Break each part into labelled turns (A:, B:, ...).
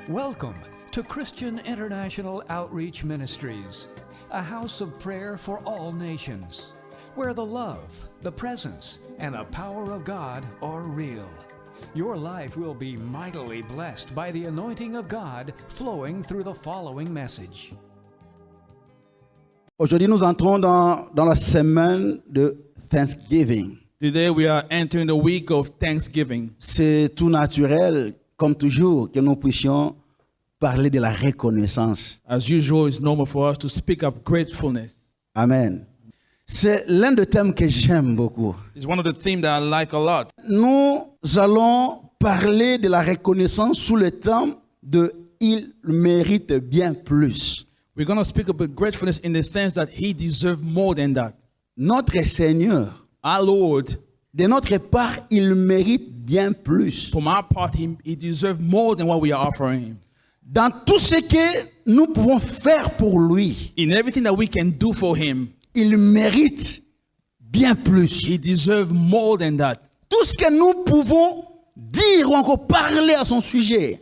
A: Welcome to Christian International Outreach Ministries, a house of prayer for all nations, where the love, the presence, and the power of God are real. Your life will be mightily blessed by the anointing of God flowing through the following message.
B: Aujourd'hui, nous entrons dans la semaine de Thanksgiving.
C: Today we are entering the week of Thanksgiving.
B: C'est tout naturel, comme toujours, que nous puissions parler de la reconnaissance.
C: As usual, it's normal for us to speak of gratefulness.
B: Amen. C'est l'un des thèmes que j'aime beaucoup.
C: It's one of the themes that I like a lot.
B: Nous allons parler de la reconnaissance sous le thème de « Il mérite bien plus ».
C: We're going to speak about gratefulness in the sense that he deserves more than that.
B: Notre Seigneur,
C: Our Lord,
B: de notre part, il mérite bien plus.
C: from our part, he deserves more than what we are offering him.
B: Dans tout ce que nous pouvons faire pour lui,
C: In everything that we can do for him,
B: il mérite bien plus.
C: he deserves more than that.
B: Tout ce que nous pouvons dire ou encore parler à son sujet,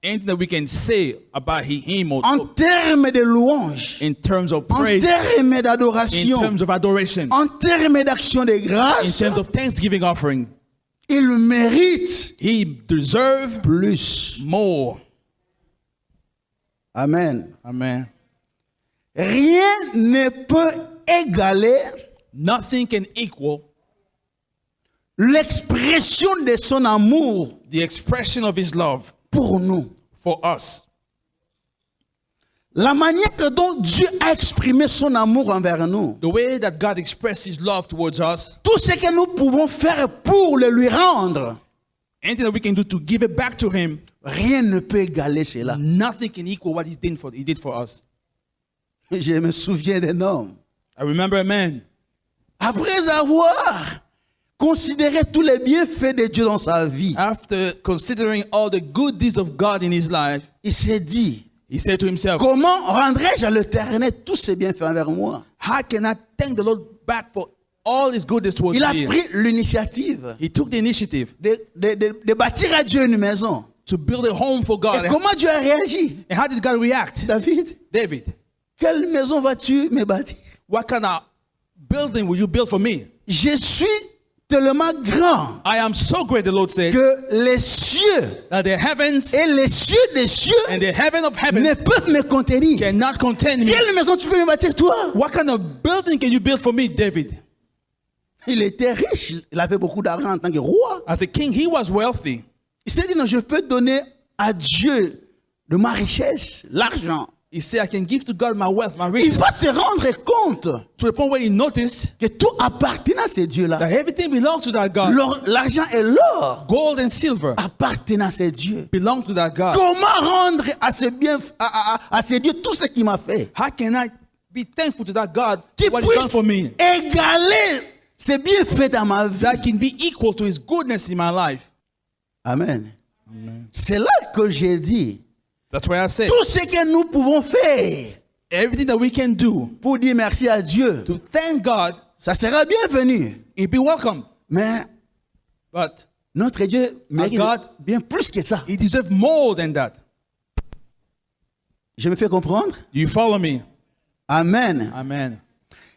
C: Anything that we can say about him or
B: en termes de louange,
C: in terms of
B: en
C: praise,
B: termes
C: in
B: d'adoration,
C: terms of adoration,
B: en termes d'action de
C: in
B: grâce,
C: terms of thanksgiving offering,
B: il mérite
C: he deserves
B: plus.
C: more.
B: Amen.
C: Amen.
B: Rien ne peut égaler
C: Nothing can equal
B: l'expression de son amour
C: the expression of his love
B: pour nous.
C: for us.
B: La manière dont Dieu a exprimé son amour envers nous.
C: The way that God expressed his love towards us,
B: Tout ce que nous pouvons faire pour le lui rendre,
C: anything that we can do to give it back to him,
B: rien ne peut égaler cela.
C: nothing can equal what he did for us.
B: Je me souviens d'un homme.
C: I remember a man,
B: Après avoir considéré tous les bienfaits de Dieu dans sa vie,
C: after considering all the good deeds of God in his life,
B: il s'est dit,
C: he said to himself,
B: comment rendrai-je à l'Éternel tous ses bienfaits envers moi?
C: how can I thank the Lord back for all his goodness towards
B: Il a
C: me?
B: pris l'initiative
C: He took the initiative
B: de bâtir à Dieu une maison.
C: to build a home for God.
B: Et comment Dieu a réagi?
C: And how did God react?
B: David,
C: David,
B: quelle maison vas-tu me bâtir?
C: what kind of building will you build for me?
B: Je suis tellement grand
C: I am so great, the Lord said,
B: que les cieux
C: that the heavens
B: et les cieux des cieux
C: and the heaven of
B: ne
C: heavens
B: peuvent me contenir.
C: cannot contain me.
B: Quelle maison tu peux me bâtir toi?
C: What kind of building can you build for me, David?
B: Il était riche, il avait beaucoup d'argent en tant que roi.
C: As a king, he was wealthy.
B: Il s'est dit, non, je peux donner à Dieu de ma richesse, l'argent.
C: He said, I can give to God my wealth, my
B: Il
C: riches.
B: va se rendre compte
C: To the point where he noticed
B: que tout appartenait à ces dieux-là.
C: that everything belongs to that God.
B: L'argent et l'or
C: Gold and silver
B: appartenaient à ces dieux.
C: belong to that God.
B: Comment rendre à ces dieux tout ce qu'il m'a fait?
C: How can I be thankful to that God
B: Qui
C: for what he's done
B: puisse
C: for me?
B: égaler ses bienfaits dans ma vie.
C: That can be equal to his goodness in my life.
B: Amen. C'est là que j'ai dit,
C: That's why I said,
B: tout ce que nous pouvons faire
C: everything that we can do
B: pour dire merci à Dieu,
C: to thank God,
B: ça sera bienvenu.
C: he'd be welcome.
B: Mais
C: But
B: notre Dieu mérite
C: God-
B: bien plus que ça.
C: he deserves more than that.
B: Je me fais comprendre?
C: Do you follow me?
B: Amen.
C: Amen.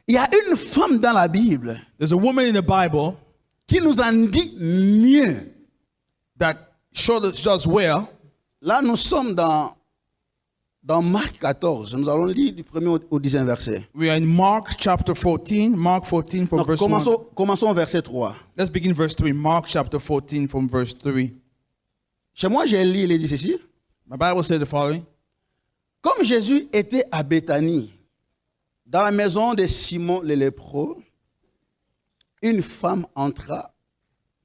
B: Il y a une femme dans la Bible
C: There's a woman in the Bible
B: qui nous en dit mieux.
C: that showed us well.
B: Là, nous sommes dans Marc 14. Nous allons lire du 1er au 10e verset.
C: We are in Mark chapter 14. Mark 14 from
B: Donc,
C: verse 1.
B: commençons au verset 3.
C: Let's begin verse 3. Mark chapter 14 from verse 3.
B: Chez moi, j'ai lu, il dit ceci.
C: My Bible says the following.
B: Comme Jésus était à Béthanie, dans la maison de Simon le lépreux, une femme entra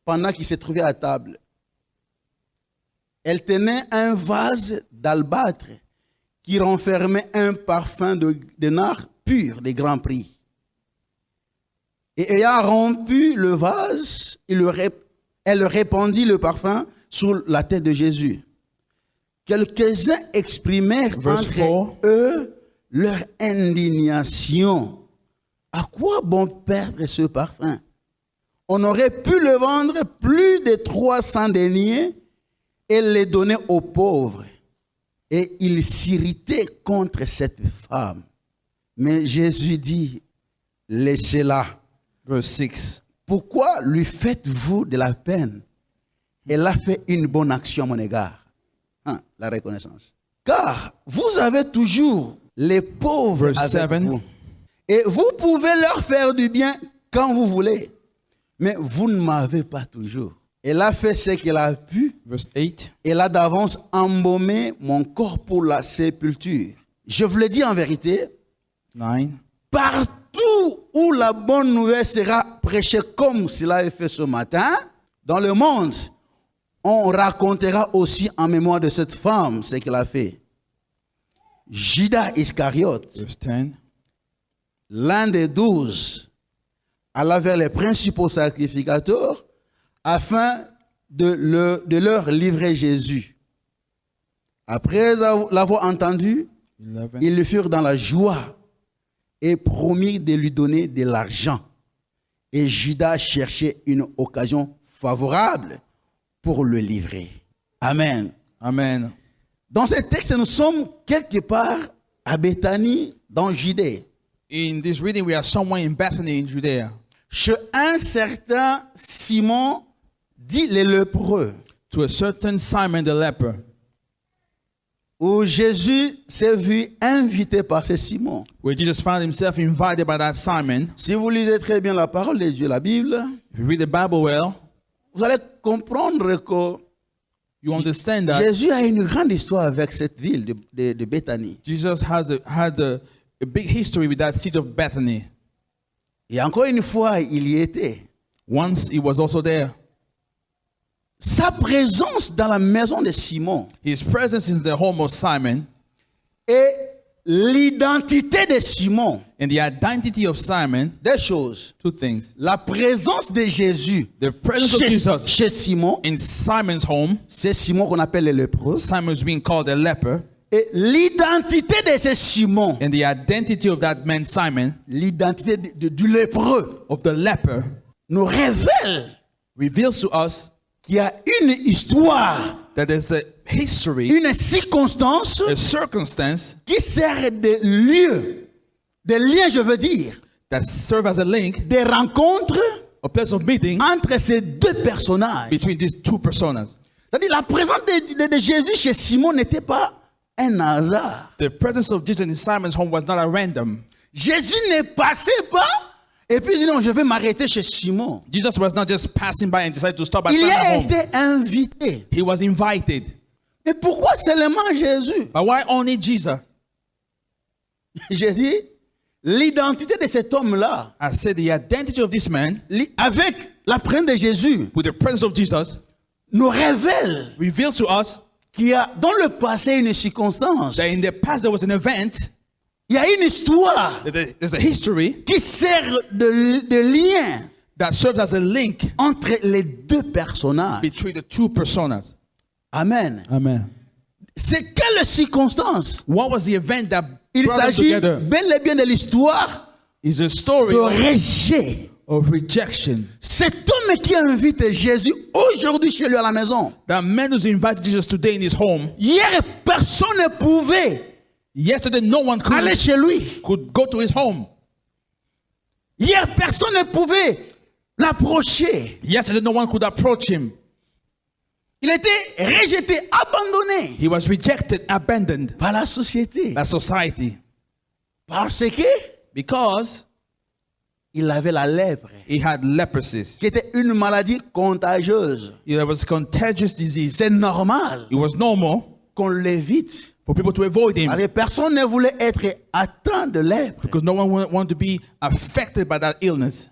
B: pendant qu'il se trouvait à table. Elle tenait un vase d'albâtre qui renfermait un parfum de nard pur de grand prix. Et ayant rompu le vase, elle répandit le parfum sur la tête de Jésus. Quelques-uns exprimèrent
C: Verse
B: entre
C: 4.
B: eux leur indignation. À quoi bon perdre ce parfum? On aurait pu le vendre plus de 300 deniers et les donner aux pauvres. Et il s'irritait contre cette femme. Mais Jésus dit, laissez-la.
C: Verse 6.
B: Pourquoi lui faites-vous de la peine? Elle a fait une bonne action à mon égard. La reconnaissance. Car vous avez toujours les pauvres
C: Verse
B: avec
C: 7.
B: vous. Et vous pouvez leur faire du bien quand vous voulez. Mais vous ne m'avez pas toujours. Elle a fait ce qu'elle a pu.
C: Verse 8.
B: Elle a d'avance embaumé mon corps pour la sépulture. Je vous le dis en vérité,
C: 9.
B: partout où la bonne nouvelle sera prêchée comme cela est fait ce matin, dans le monde, on racontera aussi en mémoire de cette femme ce qu'elle a fait. Judas Iscariote,
C: Verse 10.
B: l'un des 12, alla vers les principaux sacrificateurs afin de leur livrer Jésus. Après l'avoir entendu,
C: 11.
B: ils furent dans la joie et promirent de lui donner de l'argent. Et Judas cherchait une occasion favorable pour le livrer. Amen.
C: Amen.
B: Dans ce texte, nous sommes quelque part à Béthanie, dans Judée.
C: In this reading, we are somewhere in Bethany in Judea.
B: Chez un certain Simon, dit le lépreux,
C: To a certain Simon the leper,
B: où Jésus s'est vu invité par ce Simon.
C: where Jesus found himself invited by that Simon.
B: Si vous lisez très bien la parole de Dieu, la Bible,
C: If you read the Bible well,
B: vous allez comprendre que
C: you understand that
B: Jésus a une grande histoire avec cette ville de Béthanie.
C: Jesus had a big history with that city of Bethany.
B: Et encore une fois, il y était.
C: Once he was also there.
B: Sa présence dans la maison de Simon
C: His presence in the home of Simon
B: et l'identité de Simon,
C: and the identity of Simon,
B: deux choses.
C: two things.
B: La présence de Jésus
C: The presence of Jesus
B: chez Simon,
C: in Simon's home,
B: c'est Simon qu'on appelle le lépreux,
C: Simon's being called a leper,
B: et l'identité de ce Simon,
C: and the identity of that man Simon,
B: l'identité du lépreux,
C: of the leper,
B: nous révèle
C: reveals to us
B: qu'il y a une histoire,
C: that there's a history,
B: une circonstance
C: a circumstance
B: qui sert de lieu, de lien, je veux dire,
C: that serve as a link,
B: des rencontres
C: a place of meeting
B: entre ces deux personnages.
C: between these two personas.
B: C'est-à-dire la présence de Jésus chez Simon n'était pas un hasard.
C: The presence of Jesus in Simon's home was not a random.
B: Jésus ne passait pas et puis il dit non, je vais m'arrêter chez Simon.
C: Jesus was not just passing by and decided to stop at
B: Il y
C: Simon's
B: a
C: home.
B: été invité.
C: He was invited.
B: Mais pourquoi seulement Jésus?
C: But why only Jesus?
B: J'ai dit, l'identité de cet homme-là,
C: I said the identity of this man
B: avec la présence de Jésus,
C: with the presence of Jesus
B: nous révèle
C: reveals to us
B: qu'il y a dans le passé une circonstance.
C: that in the past there was an event,
B: Il y a une histoire
C: that there's a history
B: qui sert de lien
C: that serves as a link
B: entre les deux personnages.
C: between the two personas.
B: Amen.
C: Amen.
B: C'est quelle circonstance?
C: What was the event that
B: Il
C: brought them
B: s'agit
C: together?
B: bel et bien de l'histoire
C: Is a story
B: de rejet.
C: of rejection.
B: Cet homme qui invite Jésus aujourd'hui chez lui à la maison.
C: That man who's invited Jesus today in his home,
B: Hier, personne ne pouvait
C: yesterday no one
B: aller chez lui.
C: could go to his home.
B: Hier, personne ne pouvait l'approcher.
C: Yesterday no one could approach him.
B: Il était rejeté, abandonné
C: He was rejected, abandoned
B: par la société.
C: by society
B: Parce que
C: because
B: il avait la lèpre,
C: he had leprosy.
B: qui était une maladie contagieuse.
C: There was contagious disease.
B: C'est normal
C: It was normal
B: qu'on l'évite.
C: for people to avoid him
B: Parce que personne ne voulait être atteint de lèpre.
C: because no one wanted to be affected by that illness.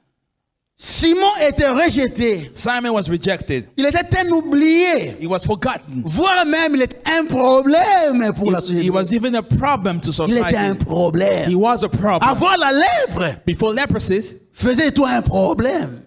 B: Simon était rejeté.
C: Simon was rejected.
B: Il était un oublié.
C: He was forgotten.
B: Voire même, il était un problème pour la
C: He
B: société.
C: was even a problem to
B: Il était un
C: society.
B: problème.
C: He was a problem.
B: Avoir la lèpre
C: Before leprosy,
B: faisait de toi un problème.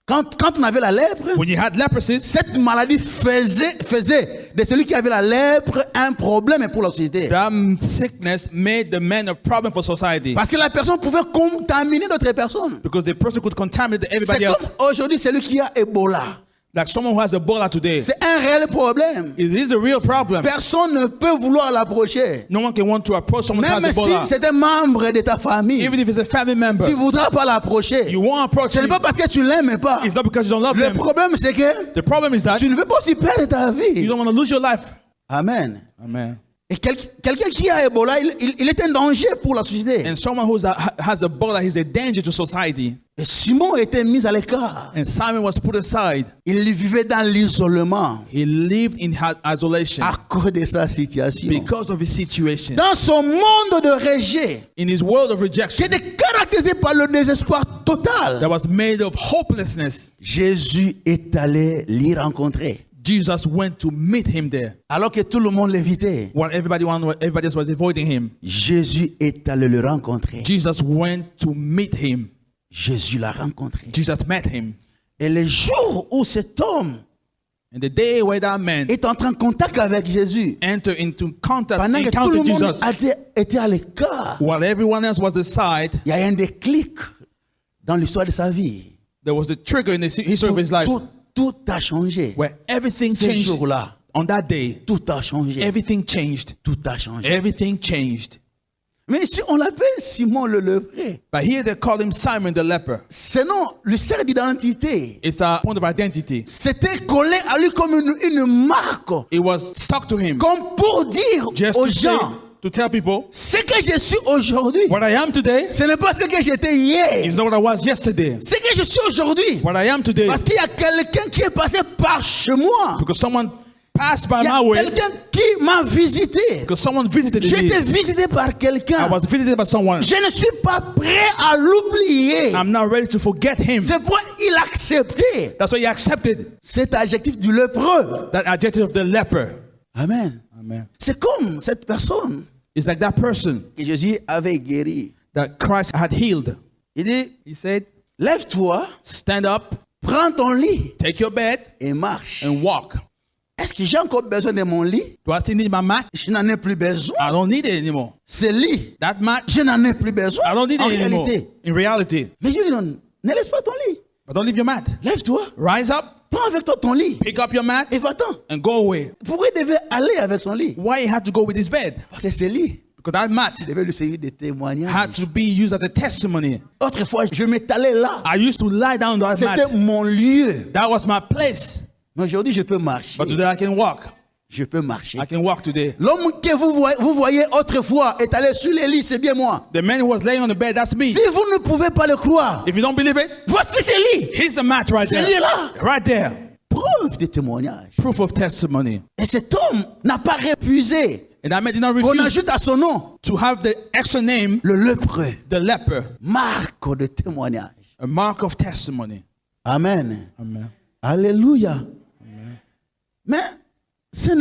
B: Quand on avait la lèpre,
C: when you had leprosy,
B: cette maladie faisait de celui qui avait la lèpre un problème pour la société.
C: that sickness made the man a problem for society
B: Parce que la personne pouvait contaminer d'autres personnes.
C: because the person could contaminate
B: C'est
C: everybody else.
B: comme aujourd'hui celui qui a Ebola.
C: Like someone who has Ebola today.
B: C'est un réel problème.
C: It is a real problem.
B: Personne ne peut vouloir l'approcher.
C: No one can want to approach someone who
B: Même
C: has
B: si
C: Ebola.
B: c'est un membre de ta famille,
C: Even if it's a family member,
B: tu ne voudras pas l'approcher.
C: you won't approach
B: Ce n'est
C: him.
B: pas parce que tu l'aimes pas.
C: It's not because you don't love
B: Le
C: them.
B: problème, c'est que
C: The problem is that
B: tu ne veux pas aussi perdre ta
C: you
B: vie.
C: don't want to lose your life.
B: Amen.
C: Amen.
B: Et quelqu'un qui a Ebola, il est un danger pour la société.
C: And someone who has Ebola, he's a danger to society.
B: Et Simon était mis à l'écart.
C: And Simon was put aside.
B: Il vivait dans l'isolement
C: He lived in isolation
B: à cause de sa situation.
C: because of his situation.
B: Dans son monde de rejet,
C: In his world of
B: qui
C: rejection
B: était caractérisé par le désespoir total,
C: that was made of hopelessness,
B: Jésus est allé l'y rencontrer.
C: Jesus went to meet him there.
B: Alors que tout le monde l'évitait,
C: While everybody else was avoiding him,
B: Jésus est allé le rencontrer.
C: Jesus went to meet him.
B: Jésus l'a rencontré.
C: Jesus met him.
B: Et le jour où cet homme
C: And the day where that man
B: est entré en contact avec Jésus,
C: entered into contact,
B: pendant que tout le
C: encountered
B: monde
C: Jesus,
B: était à l'écart,
C: while everyone else was aside,
B: il y a un déclic dans l'histoire de sa vie.
C: there was a trigger in the history of his life
B: Tout a changé.
C: where everything
B: Ce
C: changed.
B: jour-là,
C: On that day,
B: tout a changé.
C: everything changed.
B: Tout a changé.
C: Everything changed.
B: Mais ici, on l'appelle Simon le lépreux.
C: But here they call him Simon the leper.
B: Ce nom lui sert d'identité.
C: It's a point of identity.
B: C'était collé à lui comme une marque,
C: It was stuck to him
B: comme pour dire
C: just
B: aux
C: to say,
B: gens,
C: to tell people,
B: ce que je suis aujourd'hui,
C: what I am today
B: ce n'est pas ce que j'étais hier.
C: is not what I was yesterday.
B: Ce que je suis aujourd'hui,
C: What I am today,
B: parce qu'il y a quelqu'un qui est passé par chez moi.
C: because someone passed by
B: Il y
C: my
B: a
C: way,
B: quelqu'un qui m'a visité.
C: because someone visited
B: J'ai été
C: me.
B: visité par
C: I
B: quelqu'un.
C: was visited by someone.
B: Je ne suis pas prêt à l'oublier.
C: I'm not ready to forget him.
B: C'est pourquoi il a accepté
C: That's why he accepted
B: cet adjectif du lépreux.
C: that adjective of the leper.
B: Amen.
C: Amen.
B: C'est comme cette personne
C: It's like that person
B: que Jésus avait guéri.
C: that Christ had healed.
B: Il dit,
C: He said,
B: lève-toi,
C: stand up,
B: prends ton lit
C: take your bed,
B: et marche.
C: and walk.
B: Est-ce que j'ai encore besoin de mon lit?
C: Do I still need my mat?
B: Je n'en ai plus besoin.
C: I don't need it anymore.
B: Ce lit,
C: That mat,
B: je n'en ai plus besoin
C: I don't need
B: en
C: it anymore.
B: réalité.
C: In reality.
B: Mais je lui dis, non, ne laisse pas ton lit.
C: But don't leave your mat.
B: Lève-toi,
C: Rise up,
B: prends avec toi ton lit
C: pick up your mat,
B: et va-t'en.
C: and go away.
B: Pourquoi il devait aller avec son lit?
C: Why he had to go with his bed?
B: Parce que ce lit
C: Because that mat
B: devait lui servir de témoignage.
C: had to be used as a testimony.
B: Autrefois, je m'étalais là.
C: I used to lie down on that
B: C'était
C: mat.
B: mon lieu.
C: That was my place.
B: Mais aujourd'hui, je peux marcher.
C: But today I can walk.
B: Je peux marcher.
C: I can walk today.
B: L'homme que vous voyez autrefois est allé sur les lits, c'est bien moi.
C: The man who was laying on the bed, that's me.
B: Si vous ne pouvez pas le croire,
C: If you don't believe it,
B: voici ce lit.
C: here's the mat right
B: Ce
C: there.
B: lit-là.
C: Right there.
B: Preuve de témoignage.
C: Proof of testimony.
B: Et cet homme n'a pas refusé
C: And that man did not
B: qu'on
C: refuse
B: ajoute à son nom
C: to have the extra name,
B: le lépreux.
C: the leper,
B: Marque de témoignage.
C: a mark of testimony.
B: Amen.
C: Amen.
B: Alléluia. Mais ce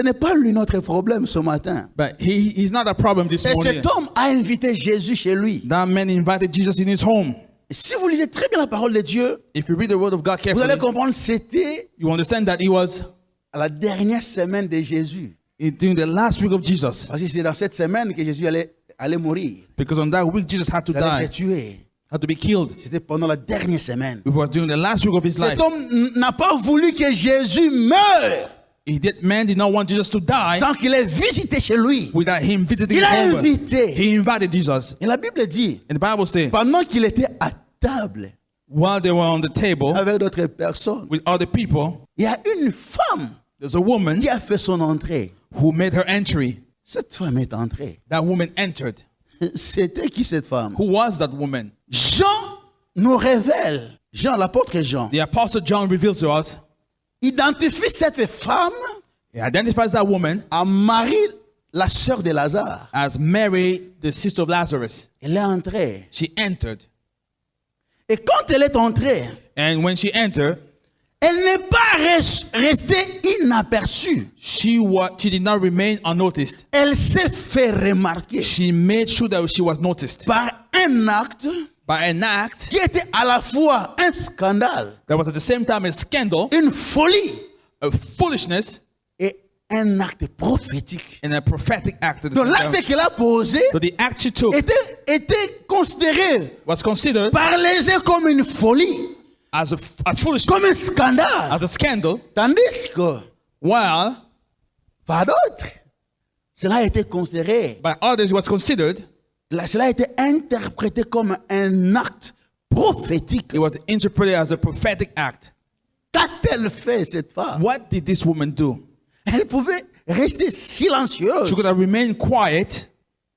B: n'est pas lui notre problème ce matin.
C: But he's not a problem this
B: Et
C: morning.
B: cet homme a invité Jésus chez lui.
C: That man invited Jesus in his home.
B: Et si vous lisez très bien la parole de Dieu,
C: If you read the word of God
B: vous allez
C: carefully,
B: comprendre c'était
C: you understand that he was
B: à la dernière semaine de Jésus.
C: during the last week of Jesus.
B: Parce que c'est dans cette semaine que Jésus allait mourir.
C: Because on that week, Jesus had to
B: Il allait
C: die,
B: être tué.
C: had to be killed.
B: C'était pendant la dernière semaine.
C: It was during the last week of his life.
B: Cet homme n'a pas voulu que Jésus meure
C: Man did not want Jesus to die
B: sans qu'il ait visité chez lui.
C: without him visiting
B: Il
C: his
B: a
C: home.
B: invité.
C: He invited Jesus.
B: Et la Bible dit,
C: And the Bible says,
B: pendant qu'il était à table
C: while they were on the table
B: avec d'autres personnes,
C: with other people,
B: il y a une femme
C: there's a woman
B: qui a fait son entrée.
C: who made her entry.
B: Cette femme est entrée.
C: That woman entered.
B: C'était qui cette femme?
C: Who was that woman?
B: Jean nous révèle, Jean, l'apôtre Jean,
C: The Apostle John reveals to us,
B: identifie cette femme
C: he identifies that woman
B: à Marie, la sœur de Lazare.
C: as Mary, the sister of Lazarus.
B: Elle est entrée.
C: She entered.
B: Et quand elle est entrée,
C: And when she entered,
B: elle n'est pas restée inaperçue.
C: she did not remain unnoticed.
B: Elle s'est fait remarquer
C: She made sure that she was noticed
B: par un acte
C: by an act
B: qui était à la fois un scandale,
C: that was at the same time a scandal,
B: une folie
C: a foolishness,
B: et un acte prophétique.
C: and a prophetic act at the
B: Donc
C: same time.
B: l'acte qu'elle a posé
C: So the act she took
B: était considéré
C: was considered
B: par les uns comme une folie.
C: as foolish,
B: comme un scandale.
C: as a scandal,
B: Tandis que,
C: while
B: par d'autres, cela a été considéré,
C: by others it was considered,
B: cela a été interprété comme un acte prophétique.
C: it was interpreted as a prophetic act.
B: Qu'a-t-elle fait cette femme?
C: What did this woman do?
B: Elle pouvait rester silencieuse,
C: She could have remained quiet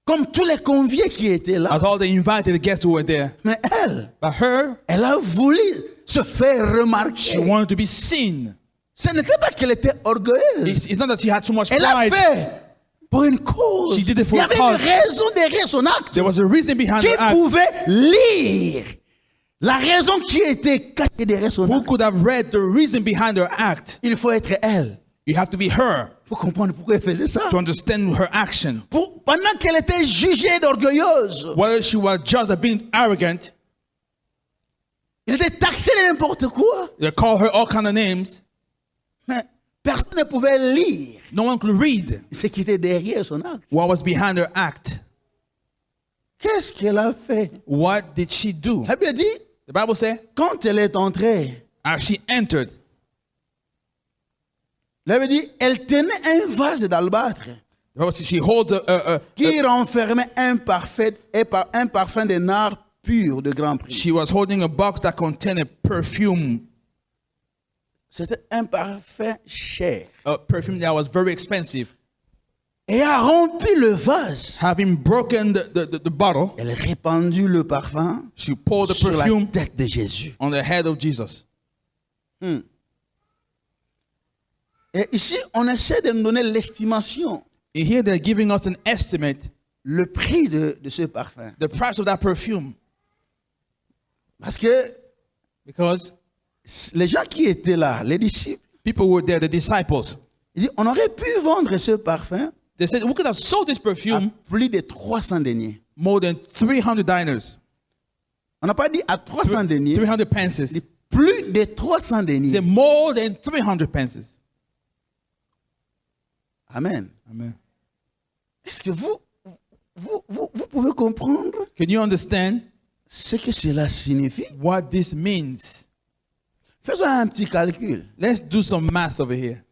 B: comme tous les conviés qui étaient là.
C: as all the invited guests who were there.
B: Mais elle,
C: But her,
B: elle a voulu se faire
C: she
B: remarquer.
C: wanted to be seen.
B: Ce n'était pas qu'elle était orgueilleuse.
C: It's not that she had too much
B: Elle a
C: pride.
B: fait pour une cause.
C: She did it for
B: Il y
C: a
B: avait une
C: cause.
B: raison derrière son acte.
C: There was a reason behind
B: Qui
C: the act.
B: pouvait lire la raison qui était cachée derrière son
C: Who
B: acte?
C: could have read the reason behind her act?
B: Il faut être elle
C: You have to be her
B: pour comprendre pourquoi elle faisait ça.
C: to understand her action.
B: Pendant qu'elle était jugée d'orgueilleuse,
C: Whether she was judged as being arrogant,
B: elle était taxée de n'importe quoi,
C: they call her all kind of names.
B: mais personne ne pouvait lire
C: No one could read
B: ce qui était derrière son acte.
C: what was behind her act.
B: Qu'est-ce qu'elle a fait?
C: What did she do?
B: La Bible dit,
C: The Bible says,
B: quand elle est entrée,
C: as she entered,
B: la Bible dit, elle tenait un vase d'albâtre
C: the Bible says she holds
B: qui renfermait un parfum de nard pur de grand prix.
C: she was holding a box that contained a perfume,
B: C'était un parfum cher.
C: a perfume that was very expensive.
B: Et a rempli le vase.
C: Having broken the bottle,
B: Elle répandit le parfum
C: she poured the
B: sur la
C: perfume
B: tête de Jésus.
C: on the head of Jesus.
B: Et ici, on essaie de nous donner l'estimation,
C: And here they're giving us an estimate,
B: le prix de ce parfum.
C: the price of that perfume.
B: Parce que
C: Because
B: les gens qui étaient là, les disciples,
C: people were there, the disciples.
B: ils disent, on aurait pu vendre ce parfum
C: They said, we could have sold this
B: à
C: perfume
B: plus de 300 deniers.
C: more than 300 dinars,
B: On n'a pas dit à 300 deniers,
C: 300 pences.
B: c'est plus de 300
C: They
B: deniers.
C: said more than 300 pences.
B: Amen.
C: Amen.
B: Est-ce que vous pouvez comprendre
C: Can you understand
B: ce que cela signifie?
C: what this means?
B: Faisons un petit calcul
C: Let's do some math over here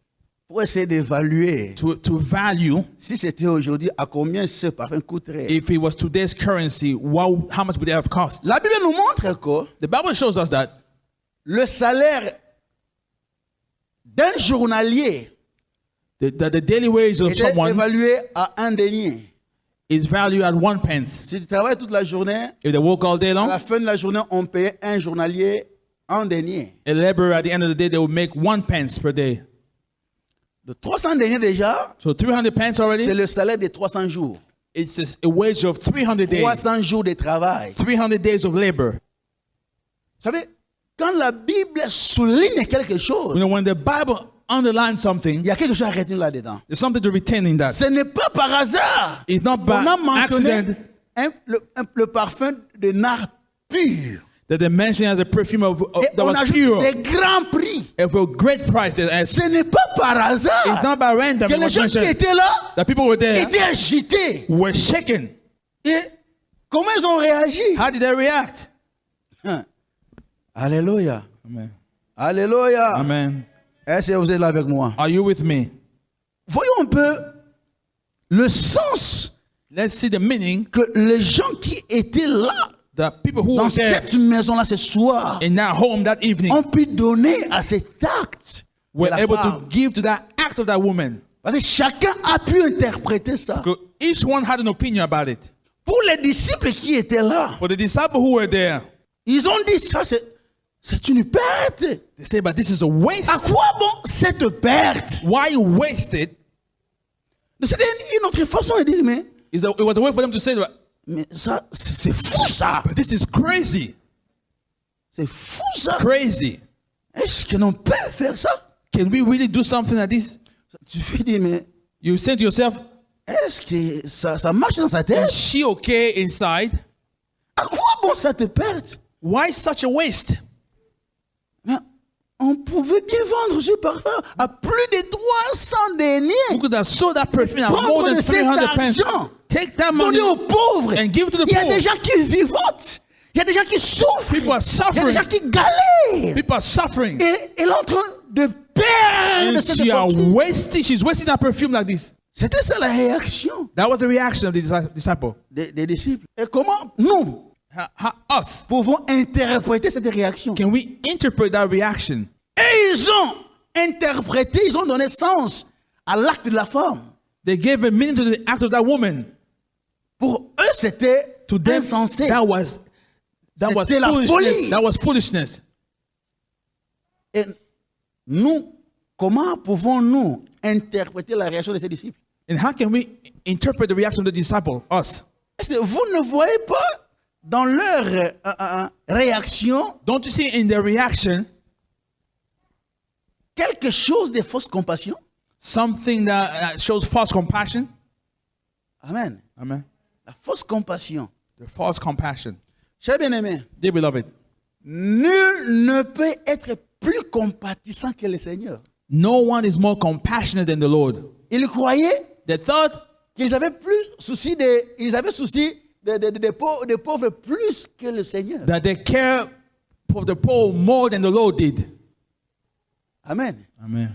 B: pour essayer d'évaluer
C: to value.
B: si c'était aujourd'hui, à combien ce parfum coûterait.
C: If it was today's currency, how much would it have cost?
B: La Bible nous montre que
C: The Bible shows us that
B: le salaire d'un journalier
C: the daily wage of
B: était
C: someone
B: évalué à 1 denier.
C: is valued at 1 pence.
B: Si tu travailles toute la journée,
C: If they work all day
B: à
C: long,
B: la fin de la journée, on payait un journalier 1 denier.
C: a laborer at the end of the day, they will make 1 pence per day.
B: De 300 deniers déjà,
C: So 300 pence
B: c'est
C: already,
B: le salaire de 300 jours.
C: it's a wage of 300 days,
B: 300 jours de travail.
C: 300 days of labor.
B: Vous savez, quand la Bible souligne quelque chose,
C: You know, when the Bible underlines something,
B: il y a quelque chose à retenir là-dedans.
C: there's something to retain in that.
B: Ce n'est pas par hasard.
C: It's not
B: On
C: by
B: a mentionné
C: accident
B: le parfum de nard pur.
C: that they mention as a perfume
B: Et
C: that
B: on
C: was
B: ajoute
C: pure,
B: des grands prix.
C: and for a great price.
B: Ce n'est pas par hasard
C: It's not by random.
B: que
C: It
B: les
C: was
B: gens qui
C: mentioned
B: étaient là
C: that people were there,
B: étaient agités.
C: were shaken.
B: Et comment ils ont réagi?
C: How did they react?
B: Hein. Alléluia.
C: Amen.
B: Alléluia.
C: Amen.
B: Est-ce que vous êtes là avec moi?
C: Are you with me?
B: Voyons un peu le sens
C: Let's see the meaning
B: que les gens qui étaient là
C: that people who
B: dans
C: were there
B: cette maison-là ce soir
C: in that home that evening
B: ont pu donner à cet acte de
C: were
B: la
C: able
B: femme.
C: to give to that act of that woman.
B: Parce que chacun a pu interpréter ça.
C: Because each one had an opinion about it.
B: Pour les disciples qui étaient là,
C: For the disciples who were there,
B: ils ont dit ça, c'est une perte.
C: they say, but this is a waste.
B: À quoi bon cette perte?
C: Why waste it?
B: C'était une autre façon de dire, mais
C: It was a way for them to say,
B: Mais ça, c'est fou ça.
C: but this is crazy.
B: C'est fou ça.
C: Crazy.
B: Est-ce que l'on peut faire ça?
C: Can we really do something like this?
B: Tu te dis, mais
C: You say to yourself,
B: est-ce que ça marche dans sa
C: is
B: tête?
C: she okay inside?
B: À quoi bon cette perte?
C: Why such a waste?
B: Mais on pouvait bien vendre ce parfum à plus de 300 deniers.
C: Who could have sold that perfume at more
B: Prendre
C: than
B: de cet
C: 300 pence?
B: argent,
C: Take that money
B: donner aux pauvres.
C: and give it to the
B: Il y a
C: poor.
B: des gens qui vivotent. Il y a des gens qui souffrent.
C: People are
B: Il y a des
C: suffering.
B: gens qui galèrent.
C: People are suffering.
B: Et elle est en train de perdre
C: And
B: cette
C: she's wasting that perfume like this.
B: C'était ça la réaction
C: That was the reaction of the disciple.
B: des disciples. Et comment nous
C: Us.
B: pouvons interpréter cette réaction?
C: Can we interpret that reaction?
B: Et ils ont interprété, ils ont donné sens à l'acte de la femme.
C: They gave a meaning to the act of that woman.
B: Pour eux, c'était
C: To them,
B: insensé.
C: that was
B: C'était la
C: foolishness.
B: folie.
C: That was foolishness.
B: Et nous, comment pouvons-nous interpréter la réaction de ces disciples?
C: And how can we interpret the reaction of the disciple, us?
B: Est-ce que vous ne voyez pas dans leur réaction
C: Don't you see in their reaction
B: quelque chose de fausse compassion?
C: something that shows false compassion?
B: Amen.
C: Amen.
B: La fausse compassion.
C: The false compassion.
B: Chers bien-aimés,
C: Dear beloved,
B: nul ne peut être plus compatissant que le Seigneur.
C: no one is more compassionate than the Lord.
B: Ils croyaient
C: They thought
B: qu'ils avaient souci des pauvres plus que le Seigneur.
C: that they care for the poor more than the Lord did.
B: Amen.
C: Amen.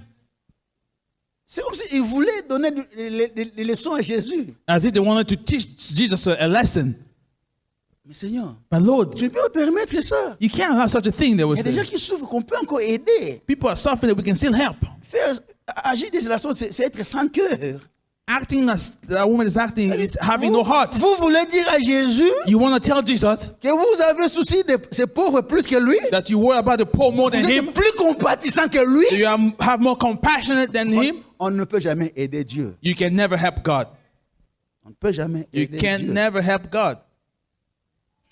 B: C'est comme s'ils voulaient donner des leçons à Jésus.
C: As if they wanted to teach Jesus a lesson.
B: Mais Seigneur,
C: But Lord,
B: tu peux permettre ça.
C: you can't allow such a thing. They
B: Il
C: would
B: y a des gens
C: say.
B: qui souffrent qu'on peut encore aider.
C: People are suffering that we can still help.
B: Faire agir de la sorte, c'est être sans cœur.
C: Acting as that woman is acting is having no heart.
B: Vous voulez dire à Jésus
C: You want to tell Jesus
B: que vous avez souci de ces pauvres plus que lui?
C: that you worry about the poor more than
B: Vous
C: him?
B: êtes plus compatissant que lui?
C: You have more compassionate than him?
B: On ne peut jamais aider Dieu.
C: You can never help God.
B: On ne peut jamais
C: You
B: aider
C: can
B: Dieu.
C: never help God.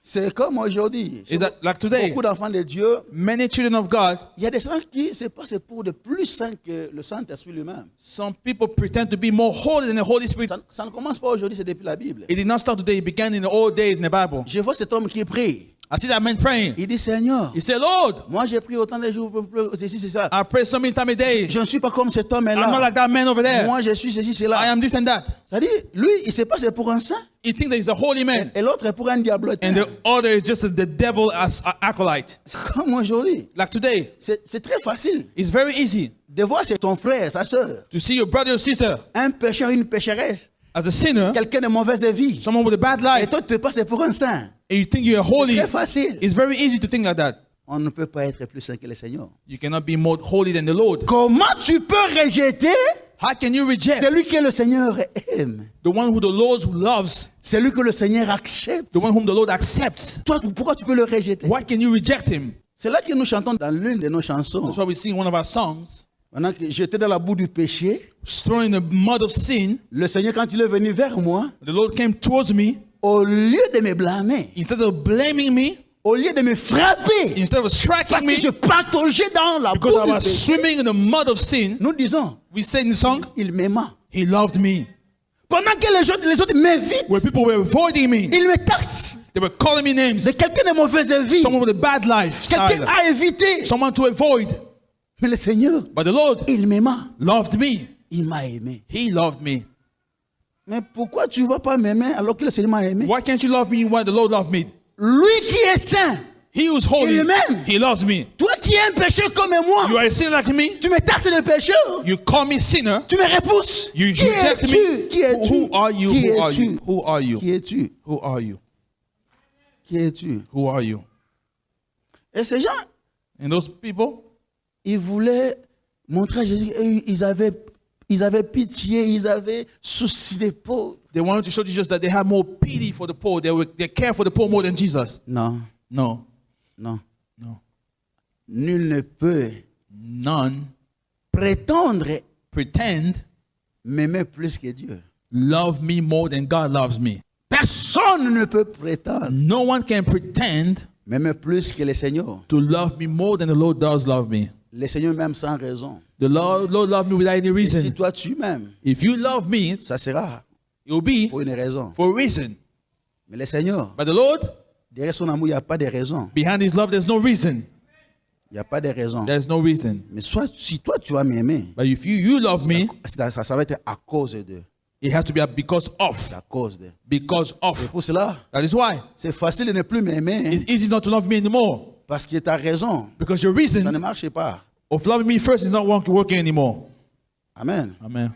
B: C'est comme aujourd'hui.
C: Is that like today?
B: Beaucoup d'enfants de Dieu,
C: Many children of God,
B: il y a des gens qui se passent pour de plus saints que le Saint-Esprit lui-même.
C: some people pretend to be more holy than the Holy Spirit.
B: Ça ne commence pas aujourd'hui, c'est depuis la Bible.
C: It did not start today. It began in the old days in the Bible.
B: Je vois cet homme qui prie.
C: I see that man praying.
B: Il dit, Seigneur,
C: He said, Lord,
B: moi j'ai prié autant de jours, ceci, c'est ça.
C: I pray so many times a day.
B: Je ne suis pas comme cet homme
C: I'm not
B: là.
C: like that man over there.
B: Moi je suis ceci,
C: I
B: cela.
C: am this and that.
B: C'est-à-dire, lui, il se passe pour un saint.
C: He thinks that he's a holy man.
B: Et l'autre est pour un diablotin.
C: And the other is just the devil as acolyte.
B: C'est comme aujourd'hui.
C: Like today,
B: C'est très facile
C: it's very easy
B: de voir c'est ton frère, sa soeur,
C: to see your brother or sister
B: un pécheur, une pécheresse,
C: as a sinner,
B: quelqu'un de mauvaise vie.
C: someone with a bad
B: Et
C: life,
B: toi, tu te passes pour un saint.
C: and you think you're holy.
B: Très facile.
C: It's very easy to think like that.
B: On ne peut pas être plus saint que le Seigneur.
C: You cannot be more holy than the Lord.
B: Comment tu peux rejeter
C: How can you reject
B: celui que le Seigneur aime,
C: the one who the Lord loves,
B: celui que le Seigneur accepte?
C: the one whom the Lord accepts?
B: Toi, pourquoi tu peux le rejeter?
C: Why can you reject him?
B: C'est là que nous chantons dans l'une de nos chansons.
C: That's why we sing one of our songs.
B: Pendant que j'étais dans la boue du péché,
C: Thrown in the mud of sin,
B: le Seigneur, quand il est venu vers moi,
C: the Lord came towards me.
B: au lieu de me blâmer,
C: Instead of blaming me,
B: au lieu de me frapper,
C: instead of
B: parce
C: striking
B: que
C: me,
B: je pataugeais dans la
C: because
B: boue
C: I
B: du
C: was
B: péché,
C: swimming in the mud of sin,
B: nous disons,
C: we say in the song,
B: il m'aima.
C: He loved me.
B: Pendant que les autres m'invitent,
C: Where people were avoiding me,
B: ils me taxent
C: they were calling me names.
B: de quelqu'un de mauvaise vie,
C: Someone with a bad life,
B: quelqu'un à éviter.
C: someone to avoid.
B: Mais le Seigneur,
C: But the Lord
B: il m'aima.
C: loved me.
B: Il m'a aimé.
C: He loved me.
B: Mais pourquoi tu ne vas pas m'aimer alors que le Seigneur m'a aimé?
C: Why can't you love me when the Lord loved me?
B: Lui qui est saint,
C: He who's holy,
B: Il m'aime.
C: He loves me.
B: toi qui es un pécheur comme moi,
C: You are a sinner like me.
B: tu me taxes de pécheur,
C: You call me sinner.
B: tu me repousses.
C: You
B: Qui
C: reject
B: es-tu?
C: me.
B: Qui es-tu?
C: Who are you?
B: Qui
C: Who are
B: es-tu?
C: you? Who are you?
B: Qui es-tu?
C: Who are you?
B: Qui es-tu?
C: Who are you?
B: Et ces gens,
C: And those people,
B: ils voulaient montrer à Jésus qu'ils avaient pitié, ils avaient souci des pauvres.
C: they wanted to show Jesus that they had more pity for the poor. They care for the poor more than Jesus.
B: Non,
C: No,
B: non.
C: no.
B: Nul ne peut
C: None
B: prétendre
C: pretend
B: m'aimer plus que Dieu.
C: love me more than God loves me.
B: Personne ne peut prétendre
C: No one can pretend
B: m'aimer plus que le Seigneur.
C: to love me more than the Lord does love me.
B: Le Seigneur m'aime sans raison.
C: The Lord loved me without any
B: Et si
C: reason.
B: toi tu m'aimes,
C: If you love me,
B: ça sera
C: it will be
B: pour une raison.
C: for a reason.
B: Mais le Seigneur,
C: But the Lord,
B: derrière son amour, il n'y a pas de raison.
C: behind his love, there's no reason.
B: Il n'y a pas de raison.
C: There's no reason.
B: Mais soit, si toi tu vas m'aimer,
C: But if you love me,
B: ça va être à cause de
C: It has to be because
B: C'est
C: of.
B: à cause de.
C: Because
B: C'est
C: of.
B: pour cela,
C: That is why.
B: c'est facile de ne plus m'aimer hein,
C: It's easy not to love me anymore.
B: parce que tu as raison.
C: Because your
B: Ça ne
C: reason
B: marche pas.
C: of loving me first is not working anymore.
B: Amen.
C: Amen.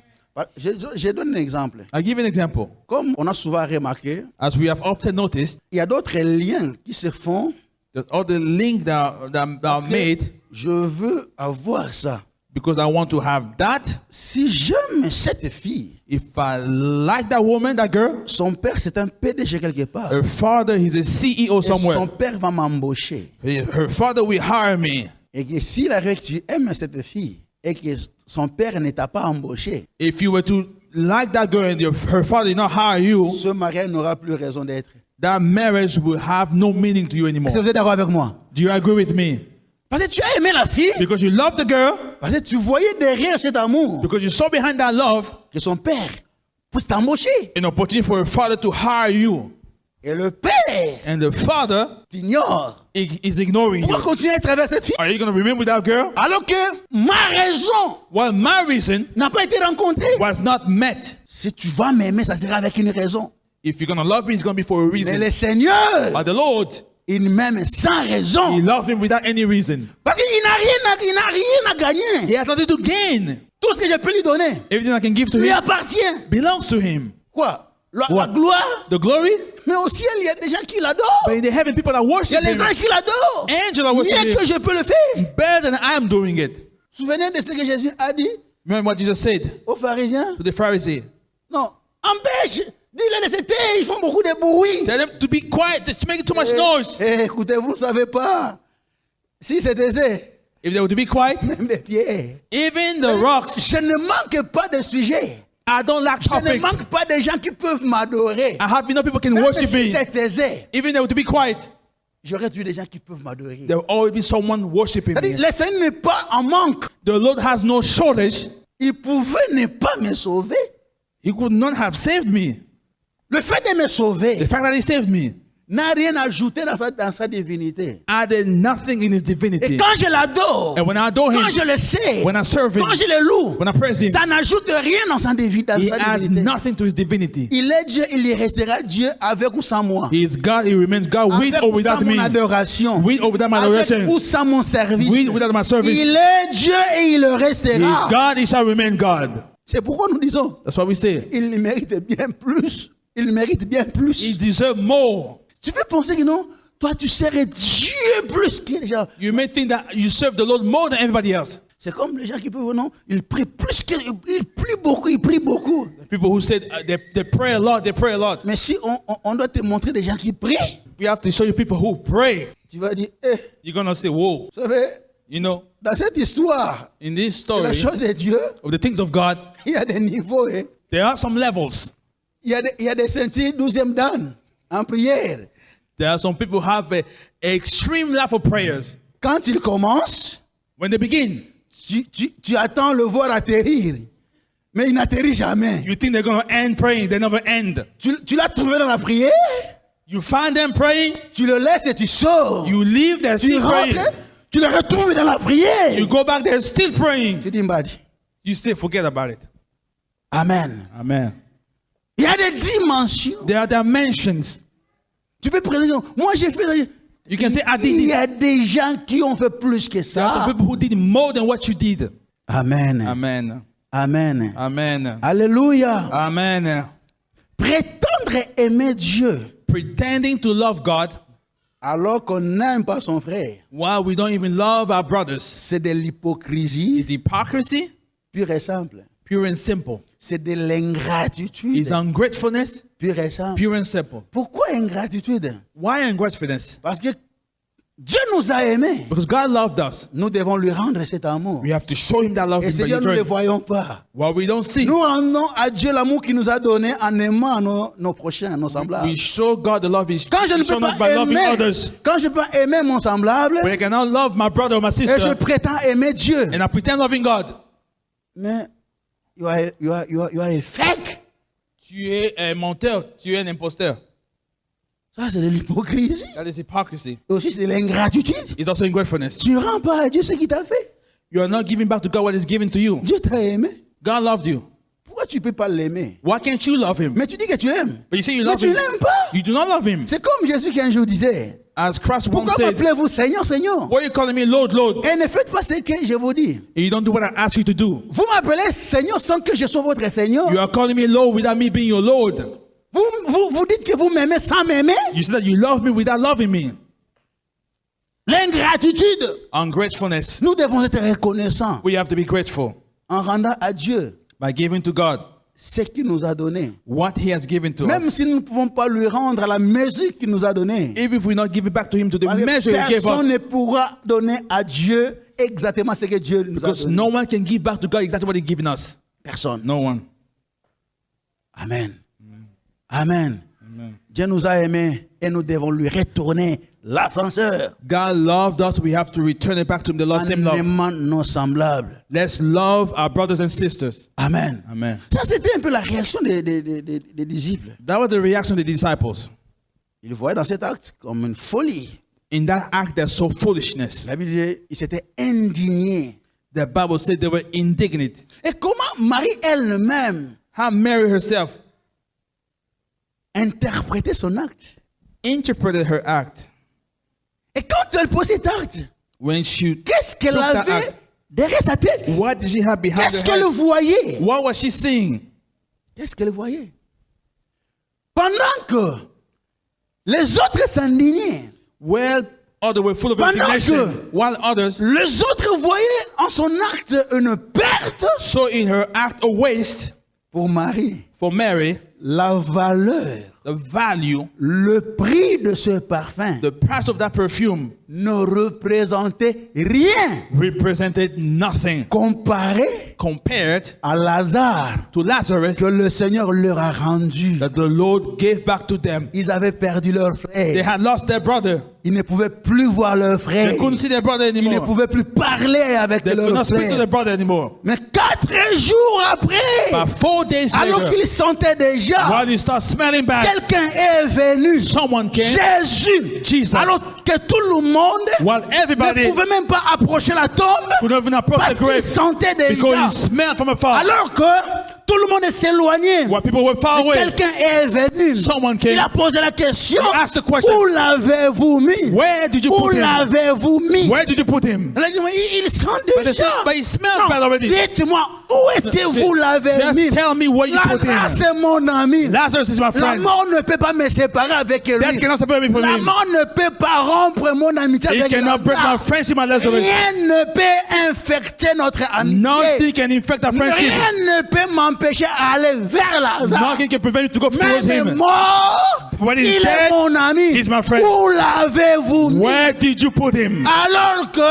B: Je donne un exemple.
C: I'll give you an example.
B: Comme on a souvent remarqué,
C: As we have often noticed,
B: il y a d'autres liens qui se font.
C: that all the links that are
B: parce que
C: made
B: je veux avoir ça.
C: because I want to have that.
B: Si j'aime cette fille,
C: If I like that woman, that girl,
B: son père c'est un PDG quelque part.
C: her father is a CEO
B: Et son
C: somewhere.
B: père va m'embaucher.
C: Her father will hire me.
B: Et que s'il arrive que tu aimes cette fille et que son père ne t'a pas embauché,
C: If you were to like that girl and her father did not hire you,
B: ce mariage n'aura plus raison d'être.
C: that marriage will have no meaning to you
B: Est-ce que
C: anymore.
B: vous êtes d'accord avec moi?
C: Do you agree with me?
B: Parce que tu as aimé la fille,
C: Because you love the girl,
B: parce que tu voyais derrière cet amour
C: because you saw behind that love
B: que son père puisse t'embaucher.
C: an opportunity for a father to hire you.
B: Et le père
C: And the father
B: t'ignore.
C: is ignoring you.
B: Pourquoi continuer à travers cette fille
C: Are you going to remain with that girl?
B: alors que ma raison
C: Well, my reason
B: n'a pas été rencontrée?
C: was not met.
B: Si tu vas m'aimer, ça sera avec une raison.
C: If you're going to love me, it's going to be for a
B: Mais
C: reason.
B: le Seigneur,
C: But the Lord,
B: il m'aime sans
C: He
B: raison.
C: loves him without any reason.
B: Parce qu'il n'a rien à gagner.
C: He has nothing to gain.
B: Tout ce que je peux lui donner
C: Everything I can give to
B: lui
C: him
B: appartient.
C: belongs to him.
B: Quoi? La
C: What?
B: gloire.
C: The glory,
B: Mais au ciel, il y a des gens qui l'adorent.
C: but in the heaven, people that
B: Il y a
C: worship
B: les
C: him
B: gens qui l'adorent.
C: Angels are worshiping
B: Mieux que
C: him
B: je peux le faire.
C: better than I am doing it.
B: Souvenez de ce que Jésus a dit
C: Remember what Jesus said
B: aux pharisiens?
C: to the Pharisee?
B: Non, empêche. Dis-le de se taire, ils font beaucoup de bruit.
C: Tell them to be quiet, to make too much noise.
B: Écoutez, vous ne savez pas. Si c'est aisé,
C: If they were to be quiet,
B: même des pierres.
C: even the rocks,
B: Je ne manque pas de sujets.
C: I don't lack
B: Je ne
C: topics.
B: manque pas de gens qui peuvent m'adorer.
C: I have enough people can
B: Même
C: worship
B: si
C: me.
B: c'est aisé,
C: Even they were to be quiet,
B: j'aurais trouvé des gens qui peuvent m'adorer.
C: there will always be someone worshiping
B: C'est-à-dire,
C: me.
B: le Seigneur n'est pas en manque.
C: The Lord has no shortage.
B: Il pouvait ne pas me sauver.
C: He could not have saved me.
B: Le fait de me
C: The
B: sauver
C: fact that He saved me
B: n'a rien ajouté dans sa divinité.
C: added nothing in His
B: Et
C: divinity.
B: quand je l'adore,
C: And when I adore
B: quand
C: Him,
B: je le sais,
C: when I serve Him,
B: quand je le loue,
C: when I praise Him,
B: ça n'ajoute rien dans sa
C: He adds
B: divinité.
C: nothing to His divinity.
B: Il est Dieu, il y restera Dieu avec ou sans moi.
C: He is God, He remains God with
B: Avec
C: or
B: ou sans
C: without
B: mon
C: me.
B: adoration.
C: With or without my
B: Avec
C: adoration.
B: ou sans mon service.
C: With or without my service.
B: Il est Dieu et il le
C: He is
B: restera.
C: God, He shall remain God.
B: C'est pourquoi nous disons,
C: That's what we say.
B: il mérite bien plus. Il mérite bien
C: He
B: plus.
C: deserves more.
B: Tu peux penser que non, toi tu serais Dieu plus que les gens.
C: You may think that you serve the Lord more than everybody else.
B: C'est comme les gens qui peuvent, non, ils prient plus que, ils prient beaucoup, ils prient beaucoup.
C: People who said they pray a lot, they pray a lot.
B: Mais si on doit te montrer des gens qui prient,
C: We have to show you people who pray.
B: tu vas dire, eh,
C: You're going to say, whoa.
B: vous savez,
C: You know,
B: dans cette histoire,
C: in this
B: de la
C: story
B: chose de Dieu,
C: of the things of God,
B: il y a des niveaux. Hein.
C: there are some levels.
B: Il y a des ceintures 12e dan en prière.
C: There are some people who have a extreme level of prayers.
B: Quand ils commencent,
C: When they begin,
B: tu attends le voir atterrir. Mais il n'atterrit jamais.
C: you think they're going to end praying. They never end.
B: Tu l'as trouvé dans la prière,
C: You find them praying.
B: tu le laisses et tu sors.
C: You leave, they're
B: Tu
C: still praying.
B: rentres, tu le retrouves dans la prière.
C: You go back, they're still praying.
B: Tu dis, Mbadi.
C: You still forget about it.
B: Amen.
C: Amen.
B: Il y a des dimensions.
C: There are dimensions.
B: Tu peux présenter, moi j'ai fait ça.
C: You can say, I did
B: Il y
C: it.
B: a des gens qui ont fait plus que
C: There are
B: ça.
C: people who did more than what you did.
B: Amen.
C: Amen.
B: Amen.
C: Amen.
B: Alléluia.
C: Amen.
B: Prétendre aimer Dieu
C: Pretending to love God
B: alors qu'on n'aime pas son frère,
C: while we don't even love our brothers
B: c'est de l'hypocrisie
C: is hypocrisy,
B: pure et simple.
C: pure and simple.
B: C'est de l'ingratitude
C: Is ungratefulness,
B: pure et simple.
C: pure and simple.
B: Pourquoi ingratitude?
C: Why ungratefulness?
B: Parce que Dieu nous a aimés.
C: Because God loved us.
B: Nous devons lui rendre cet amour.
C: We have to show Him that love
B: Et
C: in
B: Seigneur, nous ne le
C: return.
B: voyons pas.
C: What we don't see,
B: Nous rendons à Dieu l'amour qu'il nous a donné en aimant nos prochains, nos semblables.
C: we show God the love He's
B: Quand je ne
C: shown
B: peux
C: us
B: pas
C: by loving
B: aimer,
C: others.
B: quand je peux aimer mon semblable,
C: But I cannot love my brother or my
B: et je
C: sister,
B: prétends aimer Dieu,
C: and I pretend loving God.
B: mais you are a fake.
C: Tu es un menteur, tu es un imposteur.
B: Ça, c'est de l'hypocrisie.
C: That is hypocrisy.
B: Et aussi, c'est de l'ingratitude.
C: It's also ungratefulness.
B: Tu ne rends pas à Dieu ce qu'il t'a fait.
C: You are not giving back to God what is given to you.
B: Dieu t'a aimé.
C: God loved you.
B: Pourquoi tu ne peux pas l'aimer?
C: Why can't you love him?
B: Mais tu dis que tu l'aimes.
C: But you say you
B: Mais
C: love
B: tu
C: him.
B: l'aimes pas.
C: You do not love him.
B: C'est comme Jésus qui un jour disait,
C: As Christ once
B: pourquoi
C: said,
B: m'appelez-vous Seigneur, Seigneur?
C: why are you calling me Lord, Lord?
B: Et ne faites pas ce que je vous dis.
C: And you don't do what I ask you to do.
B: Vous m'appelez Seigneur sans que je sois votre Seigneur.
C: You are calling me Lord without me being your Lord.
B: Vous dites que vous m'aimez sans m'aimer.
C: You say that you love me without loving me.
B: L'ingratitude.
C: Ungratefulness.
B: Nous devons être reconnaissants
C: We have to be grateful
B: en rendant à Dieu
C: by giving to God
B: ce qu'il nous a donné.
C: what he has given to
B: Même
C: us.
B: si nous ne pouvons pas lui rendre à la mesure qu'il nous a donnée.
C: Even if we not give it back to him to the
B: Parce que
C: measure he gave
B: personne
C: us.
B: ne pourra donner à Dieu exactement ce que Dieu nous a
C: Because
B: donné.
C: no one can give back to God exactly what he's given us.
B: Personne.
C: No one.
B: Amen. Amen. Dieu nous a aimés et nous devons lui retourner l'ascenseur
C: God loved us. We have to return it back to him. The Lord same
B: en
C: love.
B: aimant nos semblables.
C: Let's love our brothers and sisters.
B: Amen.
C: Amen.
B: Ça, c'était un peu la réaction des disciples.
C: That was the reaction of the disciples.
B: Ils voyaient dans cet acte comme une folie.
C: In that act, there's so foolishness.
B: La Bible dit ils s'étaient indignés.
C: The Bible said they were indignant.
B: Et comment Marie elle-même
C: How Mary herself
B: interprétait son acte?
C: interpreted her act
B: Et quand elle posait cet acte,
C: when she
B: qu'est-ce qu'elle
C: took that
B: avait
C: act.
B: derrière sa tête?
C: What did she have behind
B: Qu'est-ce
C: her
B: qu'elle
C: head?
B: voyait?
C: What was she seeing?
B: Qu'est-ce qu'elle voyait? Pendant que les autres s'indignaient,
C: Well, others were full of
B: Pendant
C: indignation,
B: que-
C: while others
B: les autres voyaient en son acte une perte.
C: saw in her act a waste.
B: Pour Marie,
C: For Mary,
B: la valeur,
C: the value,
B: le prix de ce parfum
C: the price of that perfume
B: ne représentait rien
C: represented nothing
B: comparé
C: compared
B: à Lazare
C: to Lazarus
B: que le Seigneur leur a rendu.
C: that the Lord gave back to them.
B: Ils avaient perdu leur
C: They
B: frère.
C: had lost their brother.
B: Ils ne pouvaient plus voir leur frère.
C: They couldn't see their brother
B: Ils ne
C: anymore.
B: pouvaient plus parler avec
C: They could
B: leur
C: not speak to
B: frère.
C: their brother anymore.
B: Mais 4 jours après,
C: But 4 days
B: alors
C: later,
B: qu'ils sentaient déjà,
C: while you start smelling bad,
B: quelqu'un est venu.
C: someone came.
B: Jésus.
C: Jesus.
B: Alors que tout le monde
C: While
B: ne
C: everybody
B: pouvait même pas approcher la tombe
C: could not even approach
B: parce
C: the
B: qu'ils
C: grave
B: sentaient
C: because
B: déjà.
C: he smelled from afar.
B: Alors que tout le monde s'éloignait.
C: While people were far away,
B: Quelqu'un est venu.
C: someone came.
B: Il a posé la question.
C: He asked the question,
B: Où l'avez-vous mis?
C: where did you
B: Où
C: put him?
B: l'avez-vous mis?
C: Where did you put him?
B: Elle a dit, mais il sent
C: But, they said,
B: déjà.
C: but he smells
B: Non,
C: bad already.
B: dites-moi, où est-ce que vous l'avez mis?
C: Just tell me where you put
B: Lazare,
C: him.
B: c'est mon ami.
C: Lazarus is my
B: La
C: friend.
B: mort ne peut pas me séparer avec lui.
C: Death cannot separate me from
B: La
C: him.
B: mort ne peut pas rompre mon amitié
C: He
B: avec
C: cannot break my
B: Lazare.
C: friendship with Lazarus.
B: Rien ne peut infecter notre amitié.
C: Nothing can infect our friendship.
B: Rien ne peut m'empêcher d'aller vers Lazare.
C: Nothing can prevent you to go towards
B: Même
C: him.
B: mort,
C: When he's
B: il est
C: dead,
B: mon ami.
C: he's my friend.
B: Où l'avez-vous mis?
C: Where did you put him?
B: Alors que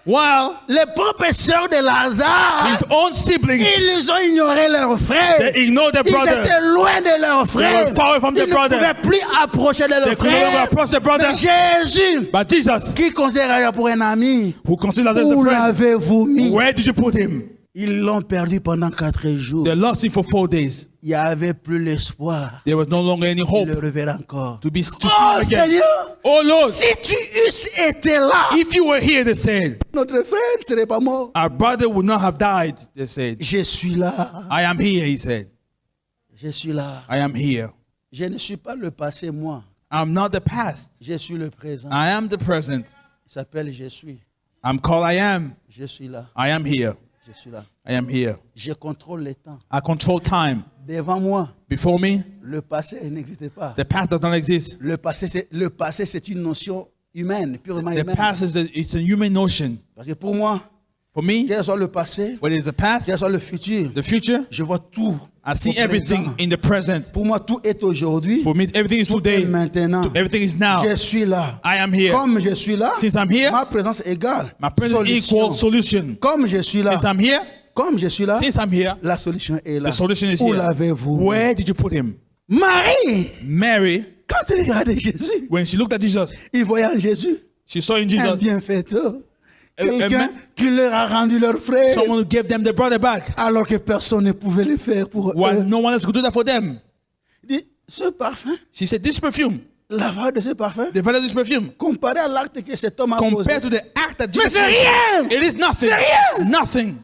C: While
B: les professeurs de Lazare,
C: his own siblings,
B: ils ont ignoré leur frère.
C: they ignored their
B: Ils
C: brother.
B: étaient loin de leur frère.
C: were far away from
B: Ils
C: their
B: ne
C: brother.
B: pouvaient plus approcher de
C: They
B: leur
C: could no longer
B: frère.
C: approach their brother.
B: Mais Jésus,
C: But Jesus,
B: qui considère pour un ami,
C: who considers Lazarus
B: où
C: a friend,
B: l'avez-vous mis?
C: where did you put him?
B: Ils l'ont perdu pendant 4 jours.
C: They lost him for 4 days.
B: Il n'y avait plus l'espoir.
C: There was no longer any
B: Il
C: hope
B: le reverra encore.
C: to
B: Oh
C: see him again.
B: Seigneur,
C: Oh Lord,
B: si tu eusses été là,
C: if you were here, they said,
B: notre frère ne serait pas mort.
C: our brother would not have died. They said,
B: Je suis là.
C: I am here, he said.
B: Je suis là.
C: I am here.
B: Je ne suis pas le passé, moi.
C: I'm not the past.
B: Je suis le présent.
C: I am the present.
B: Il s'appelle Je suis.
C: I'm called I am.
B: Je suis là.
C: I am here.
B: Je suis là.
C: I am here.
B: Je contrôle le temps.
C: I control time.
B: Devant moi,
C: Before me,
B: le passé n'existait pas.
C: the past does not exist.
B: Le passé, c'est une notion humaine, purement
C: The
B: humaine.
C: past it's a human notion.
B: Parce que pour moi,
C: For me,
B: quel soit le passé,
C: what is the past,
B: quel soit le futur,
C: the future,
B: je vois tout.
C: I see
B: au
C: everything
B: présent.
C: in the present.
B: Pour moi, tout est aujourd'hui.
C: For me, everything is
B: Tout est
C: today.
B: maintenant.
C: Everything is now.
B: Je suis là.
C: I am here.
B: Comme je suis là,
C: Since I'm here,
B: ma présence égale.
C: my presence
B: Solution.
C: equals solution.
B: Comme je suis là,
C: Since I'm here,
B: comme je suis là,
C: since I'm here,
B: la solution est là.
C: the solution is
B: Où
C: here.
B: l'avez-vous?
C: Where did you put him?
B: Marie,
C: Mary,
B: quand elle regardait Jésus,
C: when she looked at Jesus,
B: il voyait en Jésus
C: she saw in
B: un
C: Jesus
B: bienfaiteur.
C: a
B: Quelqu'un
C: man-
B: qui leur a rendu leur frère,
C: someone who gave them their brother back,
B: alors que personne ne pouvait le faire pour
C: while
B: eux.
C: no one else could do that for them.
B: Il dit, ce parfum,
C: She said, this perfume,
B: la valeur de ce parfum,
C: the value of this perfume,
B: comparé à l'acte que cet homme a posé,
C: compared to the act that
B: mais
C: Jesus
B: c'est rien.
C: it is nothing.
B: C'est rien.
C: Nothing.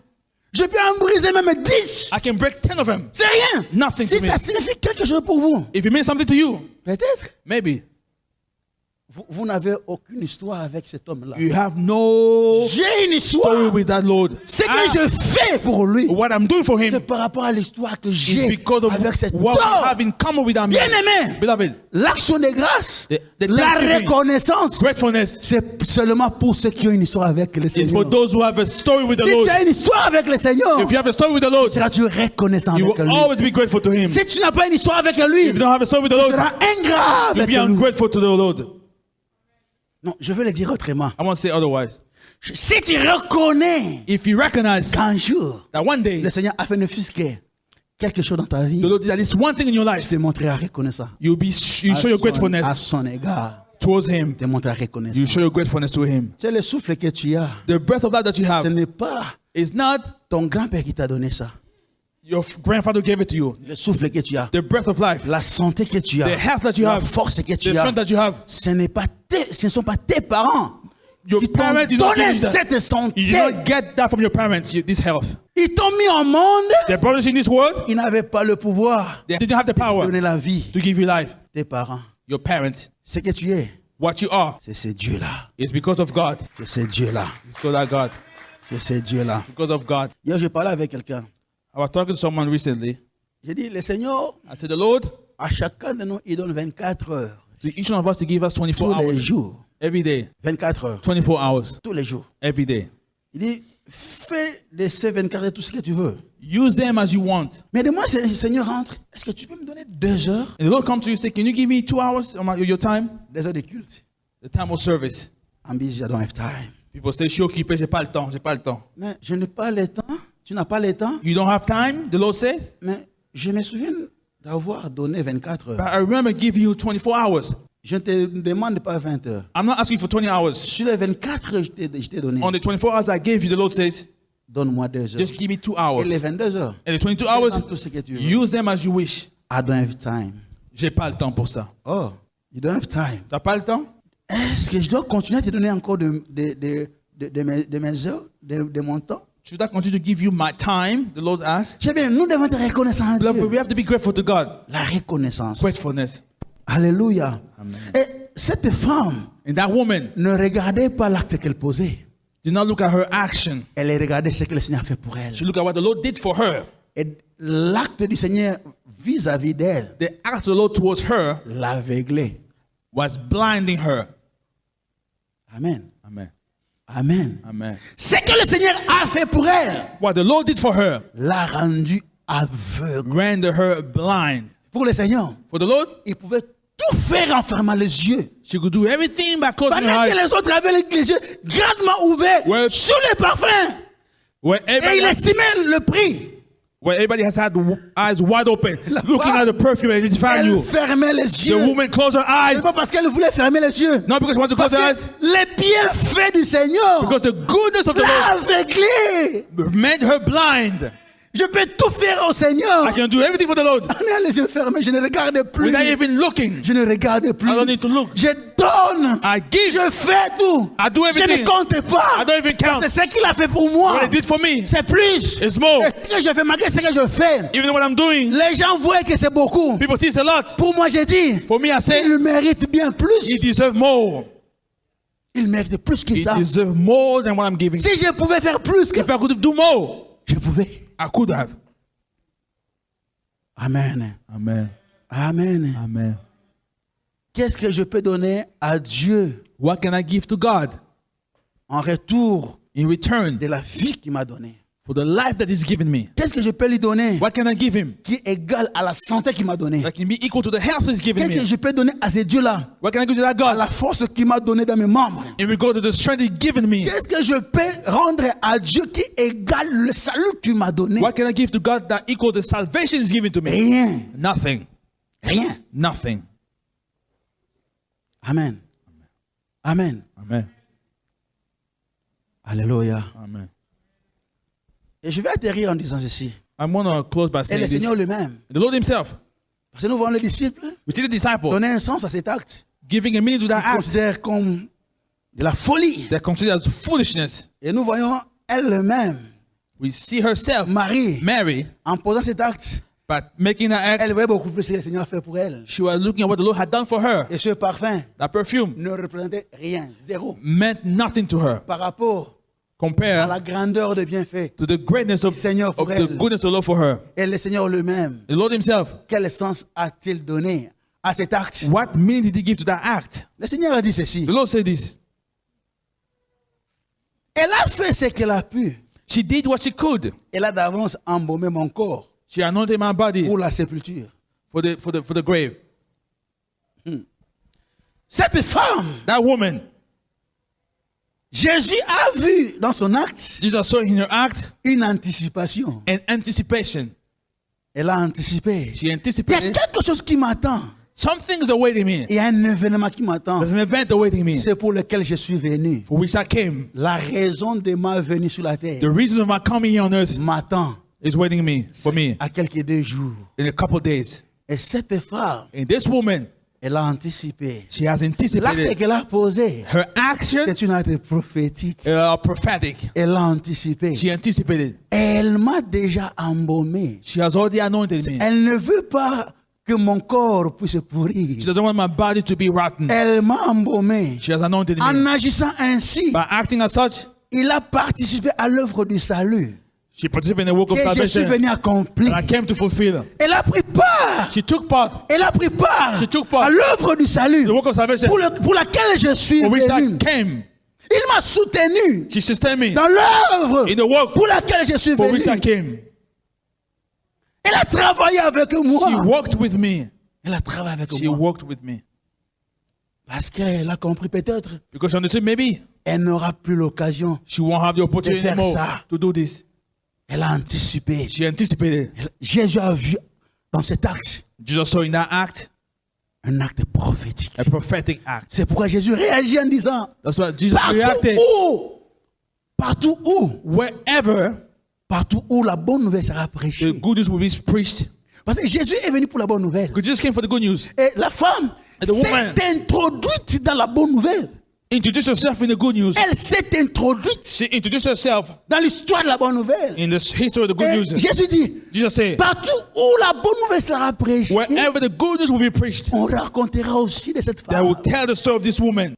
B: Je peux en briser même 10.
C: I can break 10 of them.
B: C'est rien.
C: Nothing
B: Si
C: to
B: ça
C: me.
B: signifie quelque chose pour vous,
C: If it means something to you,
B: peut-être,
C: maybe.
B: vous n'avez aucune histoire avec cet homme-là.
C: You have no
B: J'ai une
C: story
B: histoire.
C: with that Lord.
B: Ce que je fais pour lui,
C: What I'm doing for
B: c'est
C: him
B: par rapport à l'histoire que
C: is
B: j'ai
C: because of
B: avec cet homme.
C: what we have in common with our man.
B: Bien-aimé,
C: Beloved,
B: l'action de grâce,
C: the
B: la
C: thanksgiving,
B: reconnaissance,
C: gratefulness
B: c'est seulement pour ceux qui ont une histoire avec le
C: is for
B: Seigneur.
C: those who have a story with the
B: Si
C: Lord.
B: tu as une histoire avec le Seigneur,
C: If you have a story with the Lord,
B: seras-tu reconnaissant
C: you
B: avec
C: will
B: lui.
C: always be grateful to him.
B: Si tu n'as pas une histoire avec lui,
C: If you
B: tu
C: don't have a story with the Lord,
B: seras ingrat
C: you'll
B: avec
C: be
B: lui.
C: ungrateful to the Lord.
B: Non, je veux le dire autrement.
C: I want to say otherwise.
B: Si tu reconnais
C: If you recognize
B: qu'un jour,
C: that one day
B: le Seigneur a fait ne fût-ce que quelque chose dans ta vie,
C: the Lord did at least one thing in your
B: je
C: life,
B: te montrerai reconnaissant.
C: you show your
B: À
C: gratefulness
B: son égard,
C: towards him.
B: te montrerai
C: You
B: reconnaissant.
C: show your gratefulness to him.
B: C'est le souffle que tu as.
C: The breath of life that you
B: Ce
C: have
B: n'est pas
C: is not
B: ton grand-père qui t'a donné ça.
C: your grandfather gave it to you.
B: Le souffle que tu as,
C: The breath of life,
B: la santé que tu as,
C: the health that you
B: la
C: have,
B: force que
C: the
B: tu as,
C: strength that you have.
B: ce ne sont pas tes parents
C: Your
B: qui t'ont
C: parents did not
B: donné
C: give you that.
B: cette santé.
C: You did not get that from your parents, this health.
B: Ils t'ont mis au monde.
C: The brothers in this world,
B: Ils n'avaient pas le pouvoir
C: they didn't have the
B: de
C: power
B: donner la vie.
C: to give you life.
B: Tes parents,
C: Your parents,
B: ce que tu es,
C: what you are,
B: c'est ce Dieu-là.
C: is because of God.
B: C'est ce Dieu-là.
C: It's because of God.
B: C'est ce Dieu-là.
C: Because of God.
B: Hier, je parlais avec quelqu'un.
C: I was talking to someone recently.
B: J'ai dit, le Seigneur,
C: I said, the Lord,
B: à chacun de nous, il donne 24 heures.
C: to each one of us to give us 24
B: Tous les
C: hours.
B: jours.
C: Every day.
B: 24 heures.
C: 24 hours.
B: Tous les jours.
C: Every day.
B: Il dit, fais de ces 24 heures tout ce que tu veux.
C: Use them as you want.
B: Mais de moi, le Seigneur rentre. Est-ce que tu peux me donner 2 heures?
C: And the Lord comes to you and say, can you give me 2 hours of your time?
B: 2 heures de culte.
C: The time of service.
B: I'm busy, I don't have time.
C: People say, je suis occupé, j'ai pas le temps, j'ai pas le temps.
B: Mais je n'ai pas le temps. Tu n'as pas le temps.
C: You don't have time, the Lord said.
B: Mais je me souviens d'avoir donné 24 heures.
C: But I remember giving you 24 hours.
B: Je ne te demande pas 20 heures.
C: I'm not asking you for 20 hours.
B: Sur les 24 heures, je t'ai donné.
C: On the 24 hours I gave you, the Lord says,
B: Donne-moi 2 heures.
C: just give me 2
B: Et
C: hours.
B: les 22 heures,
C: And the 22 hours,
B: tout ce que tu veux.
C: use them as you wish.
B: I don't have time.
C: J'ai pas le temps pour ça.
B: Oh, you don't have time.
C: T'as pas le temps?
B: Est-ce que je dois continuer à te donner encore de mes heures, de mon temps?
C: Should I continue to give you my time? The Lord asked.
B: J'ai bien, nous devons être reconnaissants à
C: Beloved,
B: Dieu.
C: we have to be grateful to God.
B: La reconnaissance.
C: Gratefulness.
B: Alléluia.
C: Amen.
B: Et cette femme
C: And that woman
B: ne regardait pas l'acte qu'elle posait.
C: did not look at her action.
B: Elle regardait ce que le Seigneur a fait pour elle.
C: She looked at what the Lord did for her.
B: Et l'acte du Seigneur vis-à-vis d'elle
C: The act of the Lord towards her
B: l'aveuglait.
C: was blinding her.
B: Amen.
C: Amen.
B: Amen.
C: Amen.
B: Ce que le Seigneur a fait pour elle
C: What the Lord did for her
B: l'a rendue aveugle.
C: rendered her blind.
B: Pour le Seigneur,
C: For the Lord,
B: il pouvait tout faire en fermant les yeux.
C: she could do everything by closing her
B: Pendant que
C: eyes.
B: les autres avaient les yeux grandement ouverts
C: Ouais.
B: sur les parfums.
C: Where
B: Et il
C: everybody,
B: estimait le prix.
C: where everybody has had eyes wide open, looking at the perfume and identifying
B: Elle
C: you.
B: fermait les
C: The
B: yeux.
C: woman closed her
B: C'est
C: eyes.
B: pas parce qu'elle voulait fermer les yeux.
C: Not because she wanted to
B: Parce
C: close her eyes,
B: que les bienfaits du Seigneur
C: because the goodness of the
B: l'a aveuglée.
C: Lord made her blind.
B: Je peux tout faire au Seigneur.
C: I can do everything for the Lord
B: En ayant les yeux fermés, je ne regarde plus.
C: without even looking.
B: Je ne regarde plus.
C: I don't need to look.
B: Je donne.
C: I give.
B: Je fais tout.
C: I do
B: Je ne
C: everything.
B: compte pas.
C: I don't even count.
B: C'est ce qu'il a fait pour moi.
C: What he did for me,
B: C'est plus.
C: it's more.
B: Et ce que je fais, malgré ce que je fais,
C: Even though what I'm doing,
B: les gens voient que c'est beaucoup.
C: people see it's a lot.
B: Pour moi, j'ai dit,
C: For me, I say,
B: il mérite bien plus.
C: he deserves more.
B: Il mérite plus que
C: He
B: ça.
C: deserves more than what I'm giving.
B: Si je pouvais faire plus que
C: If I could do more,
B: je pouvais.
C: I could have.
B: Amen.
C: Amen.
B: Amen.
C: Amen.
B: Qu'est-ce que je peux donner à Dieu
C: What can I give to God
B: en retour
C: in return
B: de la vie qu'il m'a donnée?
C: for the life that He's given me?
B: Qu'est-ce que je peux lui donner
C: What can I give Him
B: qui est égal à la santé qu'il m'a donnée?
C: that can be equal to the health He's given
B: Qu'est-ce que
C: me?
B: je peux donner à ce Dieu-là?
C: What can I give to that
B: À la
C: God
B: force qu'il m'a donnée dans mes membres?
C: in regard to the strength He's given me?
B: Qu'est-ce que je peux rendre à Dieu qui égale le salut qu'il m'a donné?
C: What can I give to God that equals the salvation He's given to me?
B: Rien.
C: Nothing.
B: Rien.
C: Nothing.
B: Amen. Amen.
C: Amen.
B: Alléluia.
C: Amen.
B: Et je vais atterrir en disant ceci.
C: I'm going to close by
B: Et
C: saying
B: le
C: this.
B: Seigneur lui-même.
C: The Lord Himself,
B: Parce que nous voyons les disciples
C: we see the disciple
B: donner un sens à cet acte.
C: giving a meaning to that
B: Ils
C: act
B: considèrent comme de la folie.
C: that considered as foolishness.
B: Et nous voyons elle-même
C: We see herself,
B: Marie,
C: Mary,
B: en posant cet acte,
C: but making that act,
B: elle voyait beaucoup plus ce que le Seigneur a fait pour elle.
C: she was looking at what the Lord had done for her.
B: Et ce parfum
C: That perfume
B: ne représentait rien, zéro,
C: meant nothing to her
B: par rapport à
C: compared
B: la grandeur de bienfaits.
C: to the greatness of
B: Seigneur pour
C: the
B: elle.
C: goodness of the Lord for her.
B: Et le Seigneur lui-même,
C: The Lord himself,
B: quel sens a-t-il donné à cet acte?
C: what meaning did he give to that act?
B: Le Seigneur a dit ceci.
C: The Lord said this.
B: Elle a fait ce qu'elle a pu.
C: She did what she could.
B: Elle a d'avance embaumé mon corps
C: She anointed my body
B: pour la sépulture.
C: for the grave.
B: Cette femme,
C: That woman,
B: Jésus a vu dans son acte
C: Jesus saw in her act
B: une anticipation.
C: an anticipation.
B: Elle a anticipé.
C: She
B: Il y a
C: anticipated
B: quelque chose qui m'attend.
C: something is awaiting me.
B: Il y a un événement qui m'attend.
C: There's an event awaiting me
B: C'est pour lequel je suis venu.
C: for which I came.
B: La raison de ma venue sur la
C: The
B: terre
C: reason of my coming here on earth
B: m'attend
C: is waiting me for me
B: à quelques 2 jours.
C: in a couple of days.
B: Et cette femme,
C: And this woman,
B: elle a anticipé.
C: she has
B: L'acte
C: anticipated
B: qu'elle a posé,
C: her action,
B: c'est une acte prophétique.
C: prophetic.
B: Elle a anticipé.
C: She anticipated.
B: Elle m'a déjà embaumé.
C: She has already anointed me.
B: Elle ne veut pas que mon corps puisse pourrir.
C: She doesn't want my body to be rotten.
B: Elle m'a embaumé.
C: She has anointed
B: En
C: me.
B: agissant ainsi,
C: By acting as such,
B: il a participé à l'œuvre du salut
C: she participated in the work of
B: que je suis
C: salvation.
B: venu accomplir.
C: And I came to fulfill.
B: Elle a pris part.
C: She took part
B: Elle a pris part
C: She took part
B: à l'œuvre du salut
C: in the work of salvation
B: pour laquelle je suis
C: for which
B: venu.
C: I came.
B: Il m'a soutenu
C: She sustained me
B: dans l'œuvre
C: in the work
B: pour laquelle je suis
C: for which I
B: venu.
C: came.
B: Elle a travaillé avec
C: She
B: moi.
C: walked with me.
B: Elle a travaillé avec
C: She
B: moi.
C: walked with me.
B: Parce qu'elle a compris peut-être,
C: Because she understood maybe
B: elle n'aura plus l'occasion.
C: she won't have the opportunity
B: faire
C: anymore
B: ça.
C: to do this.
B: Elle a anticipé.
C: She anticipated.
B: Jésus a vu dans cet acte
C: Jesus saw in that act
B: un acte prophétique.
C: a prophetic act.
B: C'est pourquoi Jésus réagit en disant,
C: That's why Jesus reacted.
B: partout où la bonne nouvelle sera
C: The
B: prêchée.
C: good news will be preached.
B: Parce que Jésus est venu pour la bonne nouvelle.
C: Because Jesus came for the good news.
B: Et la femme
C: And the woman
B: s'est introduite dans la bonne nouvelle.
C: Introduced herself in the good news.
B: Elle s'est introduite
C: She introduced herself
B: dans l'histoire de la bonne nouvelle.
C: in the history of the good
B: Et
C: news.
B: Jésus dit,
C: Jesus said,
B: partout où la bonne nouvelle sera prêchée,
C: wherever the good news will be preached,
B: on racontera aussi de cette
C: they
B: femme.
C: will tell the story of this woman.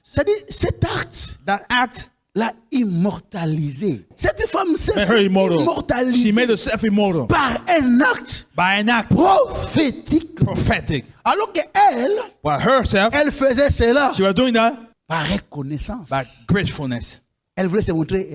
B: C'est-à-dire, cet acte
C: That act
B: l'a immortalisée. Cette femme s'est
C: made her
B: fait
C: immortal. She
B: immortaliser
C: made herself immortal
B: par un acte
C: by an act
B: prophétique.
C: prophetic.
B: Alors qu'elle,
C: While herself,
B: elle faisait cela
C: she was doing that
B: par reconnaissance.
C: by gratefulness.
B: Elle voulait se montrer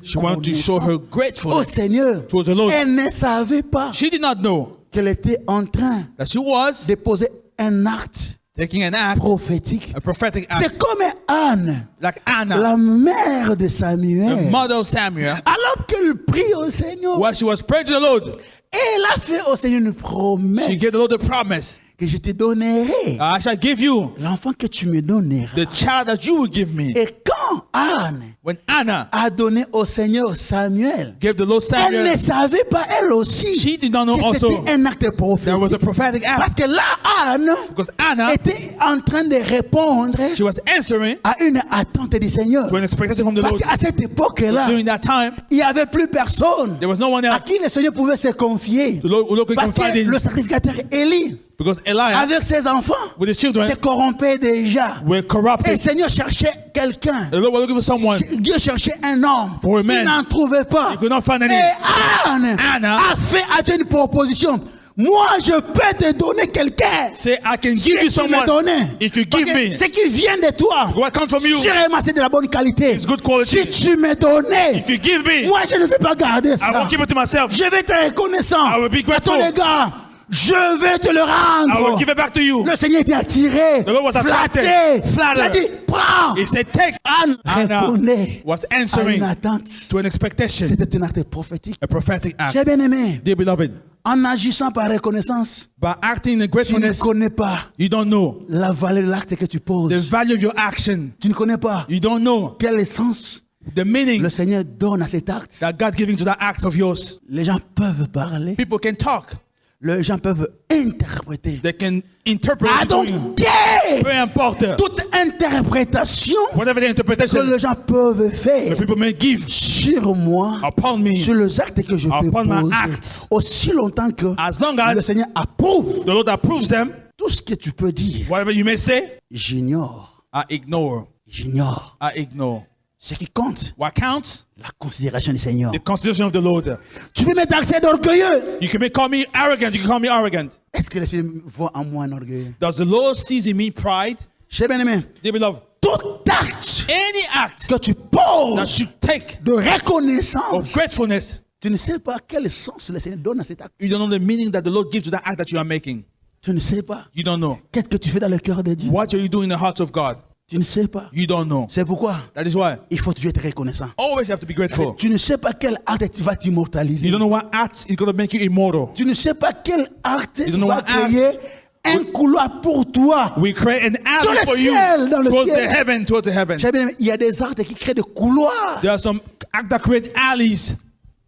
C: She wanted to show her
B: reconnaissante au
C: gratefulness
B: Seigneur.
C: towards the Lord.
B: Elle ne savait pas
C: She did not know
B: qu'elle était en train
C: that she was
B: de poser un acte
C: taking an act,
B: prophétique.
C: a prophetic
B: C'est
C: act,
B: comme Anne,
C: like Anna,
B: la mère de
C: the
B: Samuel.
C: mother of Samuel.
B: Alors qu'elle prie au Seigneur,
C: While she was praying to the Lord,
B: elle a fait au Seigneur une promesse
C: she gave the Lord the promise,
B: que je te donnerai
C: I shall give you
B: l'enfant que tu me donneras.
C: the child that you will give me.
B: Et quand Anne
C: When Anna
B: a donné au Seigneur Samuel,
C: gave the Lord
B: elle ne
C: Samuel,
B: savait pas elle aussi
C: she did not know
B: que
C: also
B: c'était un acte
C: there was a
B: prophétique.
C: prophetic
B: Parce
C: act.
B: que là, Anne
C: Because Anna,
B: était en train de répondre
C: she was answering
B: à une attente du Seigneur.
C: to an expectation from the
B: Parce
C: Lord.
B: qu'à cette époque-là,
C: During that time,
B: il n'y avait plus personne
C: there was no one
B: à
C: else.
B: qui le Seigneur pouvait se confier.
C: The Lord could
B: Parce
C: confide
B: que le
C: in.
B: sacrificateur Élie,
C: Because Elias,
B: avec ses enfants,
C: with his children,
B: se corrompait déjà.
C: were
B: Et le
C: corrupted.
B: Seigneur cherchait quelqu'un.
C: The Lord was looking for someone.
B: Dieu cherchait un homme.
C: For a man.
B: Il n'en trouvait pas.
C: He could not find any.
B: Et Anne
C: Anna
B: a fait à Dieu une proposition. Moi, je peux te donner quelqu'un.
C: Say, I can
B: Si
C: give you
B: tu me
C: someone
B: donnais.
C: if you
B: Parce
C: give
B: que
C: me
B: ce qui vient de toi,
C: what comes from you.
B: sûrement c'est de la bonne qualité.
C: It's good quality.
B: Si tu me donnais,
C: If you give me,
B: moi, je ne vais pas garder
C: I
B: ça.
C: won't keep it to myself.
B: Je vais être reconnaissant.
C: I will be
B: À tous
C: grateful.
B: les gars, je vais te le
C: I will
B: rendre.
C: give it back to you.
B: Le Seigneur était attiré,
C: The Lord was
B: flatté.
C: attracted, flattered.
B: Il a dit, prends.
C: He said, take.
B: Anne
C: Anna
B: répondait
C: was
B: à
C: answering
B: une attente.
C: to an expectation,
B: C'était un acte prophétique.
C: a prophetic act.
B: J'ai bien aimé.
C: Dear beloved,
B: En agissant par reconnaissance,
C: by acting in
B: tu ne
C: gratefulness,
B: connais pas
C: you don't know
B: la valeur de l'acte que tu poses.
C: the value of your action.
B: Tu ne connais pas
C: You don't know
B: quel essence
C: the meaning
B: le Seigneur donne à cet acte.
C: that God giving to that act of yours.
B: Les gens peuvent parler.
C: People can talk.
B: les gens peuvent interpréter.
C: They can interpret
B: I
C: what you're
B: don't
C: doing.
B: care.
C: Peu importe.
B: Toute interprétation
C: Whatever the
B: que
C: interpretation
B: les gens peuvent
C: the
B: faire
C: people may give
B: sur moi,
C: upon me,
B: sur les actes que je peux
C: upon my
B: poser,
C: acts,
B: aussi longtemps que
C: as long
B: le
C: as
B: Seigneur approuve
C: the Lord approves them,
B: tout ce que tu peux dire,
C: whatever you may say,
B: j'ignore.
C: I ignore.
B: J'ignore.
C: I ignore.
B: Ce qui compte,
C: What counts?
B: la considération du Seigneur.
C: The consideration of the Lord.
B: Tu peux me taxer d'orgueilleux.
C: You can call me arrogant. You can call me arrogant.
B: Est-ce que le Seigneur voit en moi un orgueilleux?
C: Does the Lord sees in me pride?
B: J'ai bien aimé.
C: Dear beloved,
B: Tout acte
C: any act
B: que tu
C: that
B: poses
C: you take
B: de
C: of
B: reconnaissance,
C: gratefulness,
B: tu ne sais pas quel sens le Seigneur donne à cet acte.
C: you don't know the meaning that the Lord gives to that act that you are making.
B: Tu ne sais pas.
C: You don't know.
B: Qu'est-ce que tu fais dans le cœur de Dieu?
C: What are you doing in the heart of God?
B: Tu ne sais pas.
C: You don't know.
B: C'est pourquoi
C: That is why
B: il faut toujours être reconnaissant.
C: always have to be grateful.
B: Tu ne sais pas quel acte va t'immortaliser.
C: You don't know what act is going to make you immortal.
B: Tu ne sais pas quel acte
C: You don't know
B: va
C: what act
B: créer un couloir pour toi.
C: We create an
B: Sur
C: alley
B: le
C: for you
B: ciel, dans le
C: towards the
B: ciel.
C: heaven, towards the heaven.
B: J'ai bien aimé, il y a des actes qui créent des couloirs
C: There are some acts that create alleys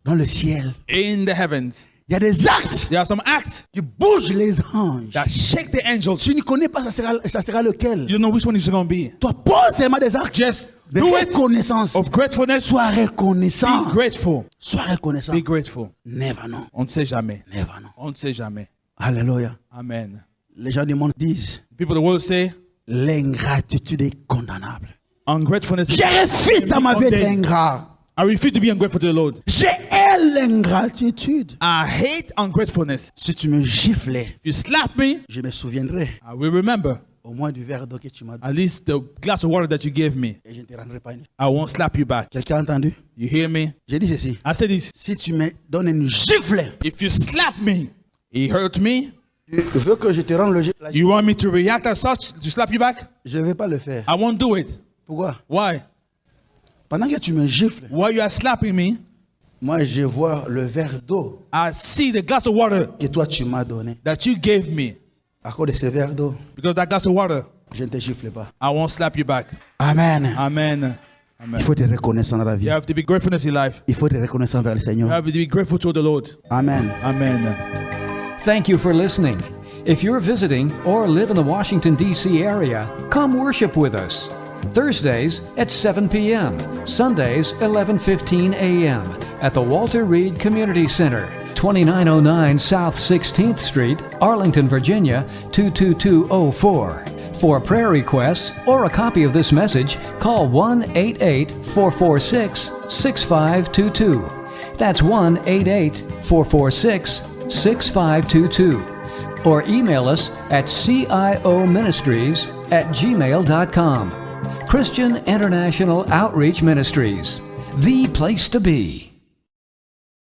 B: dans le ciel.
C: in the heavens.
B: Il y a des actes
C: There are some acts
B: qui bougent les anges.
C: that shake the angels.
B: Tu ne connais pas, ça sera lequel.
C: You don't know which one it's going to be.
B: Toi, pose seulement des actes
C: Just
B: de
C: do it
B: reconnaissance.
C: of gratefulness.
B: Sois reconnaissant.
C: Be grateful.
B: Sois reconnaissant.
C: Be grateful.
B: Never know.
C: On ne sait jamais.
B: Never know.
C: On ne sait jamais.
B: Alléluia.
C: Amen.
B: Les gens du monde disent,
C: People of the world say,
B: l'ingratitude est condamnable.
C: ungratefulness is
B: Je refuse dans ma vie d'être
C: condemned.
B: ingrat.
C: I refuse to be ungrateful to the Lord.
B: Je hais l'ingratitude.
C: I hate ungratefulness.
B: Si tu me giflais,
C: If you slap me,
B: je me souviendrai
C: I will remember
B: au moins du verre d'eau que tu m'as donné.
C: at least the glass of water that you gave me.
B: Et je ne te rendrai pas une.
C: I won't slap you back.
B: Quelqu'un a entendu?
C: You hear me?
B: J'ai dit ceci.
C: I said this.
B: Si tu me donnes une gifle,
C: If you slap me, it hurt me.
B: tu veux que je te rende le gifle?
C: You want me to react as such to slap you back?
B: Je ne vais pas le faire.
C: I won't do it.
B: Pourquoi?
C: Why?
B: Pendant que tu me gifles,
C: While you are slapping me,
B: moi je vois le verre d'eau
C: I see the glass of water
B: que toi tu m'as donné.
C: that you gave me.
B: À cause de ce verre d'eau,
C: Because that glass of water,
B: je ne te gifle pas.
C: I won't slap you back.
B: Amen.
C: Amen. Amen.
B: Il faut être reconnaissant dans la vie.
C: You have to be gratefulness in life.
B: Il faut être reconnaissant vers le
C: You
B: Seigneur.
C: have to be grateful to the Lord.
B: Amen.
C: Amen.
A: Thank you for listening. If you're visiting or live in the Washington, D.C. area, come worship with us. Thursdays at 7 p.m., Sundays 11:15 a.m. at the Walter Reed Community Center, 2909 South 16th Street, Arlington, Virginia 22204. For prayer requests or a copy of this message, call 1-88-446-6522. That's 1-88-446-6522. Or email us at cioministries@gmail.com. Christian International Outreach Ministries, the place to be.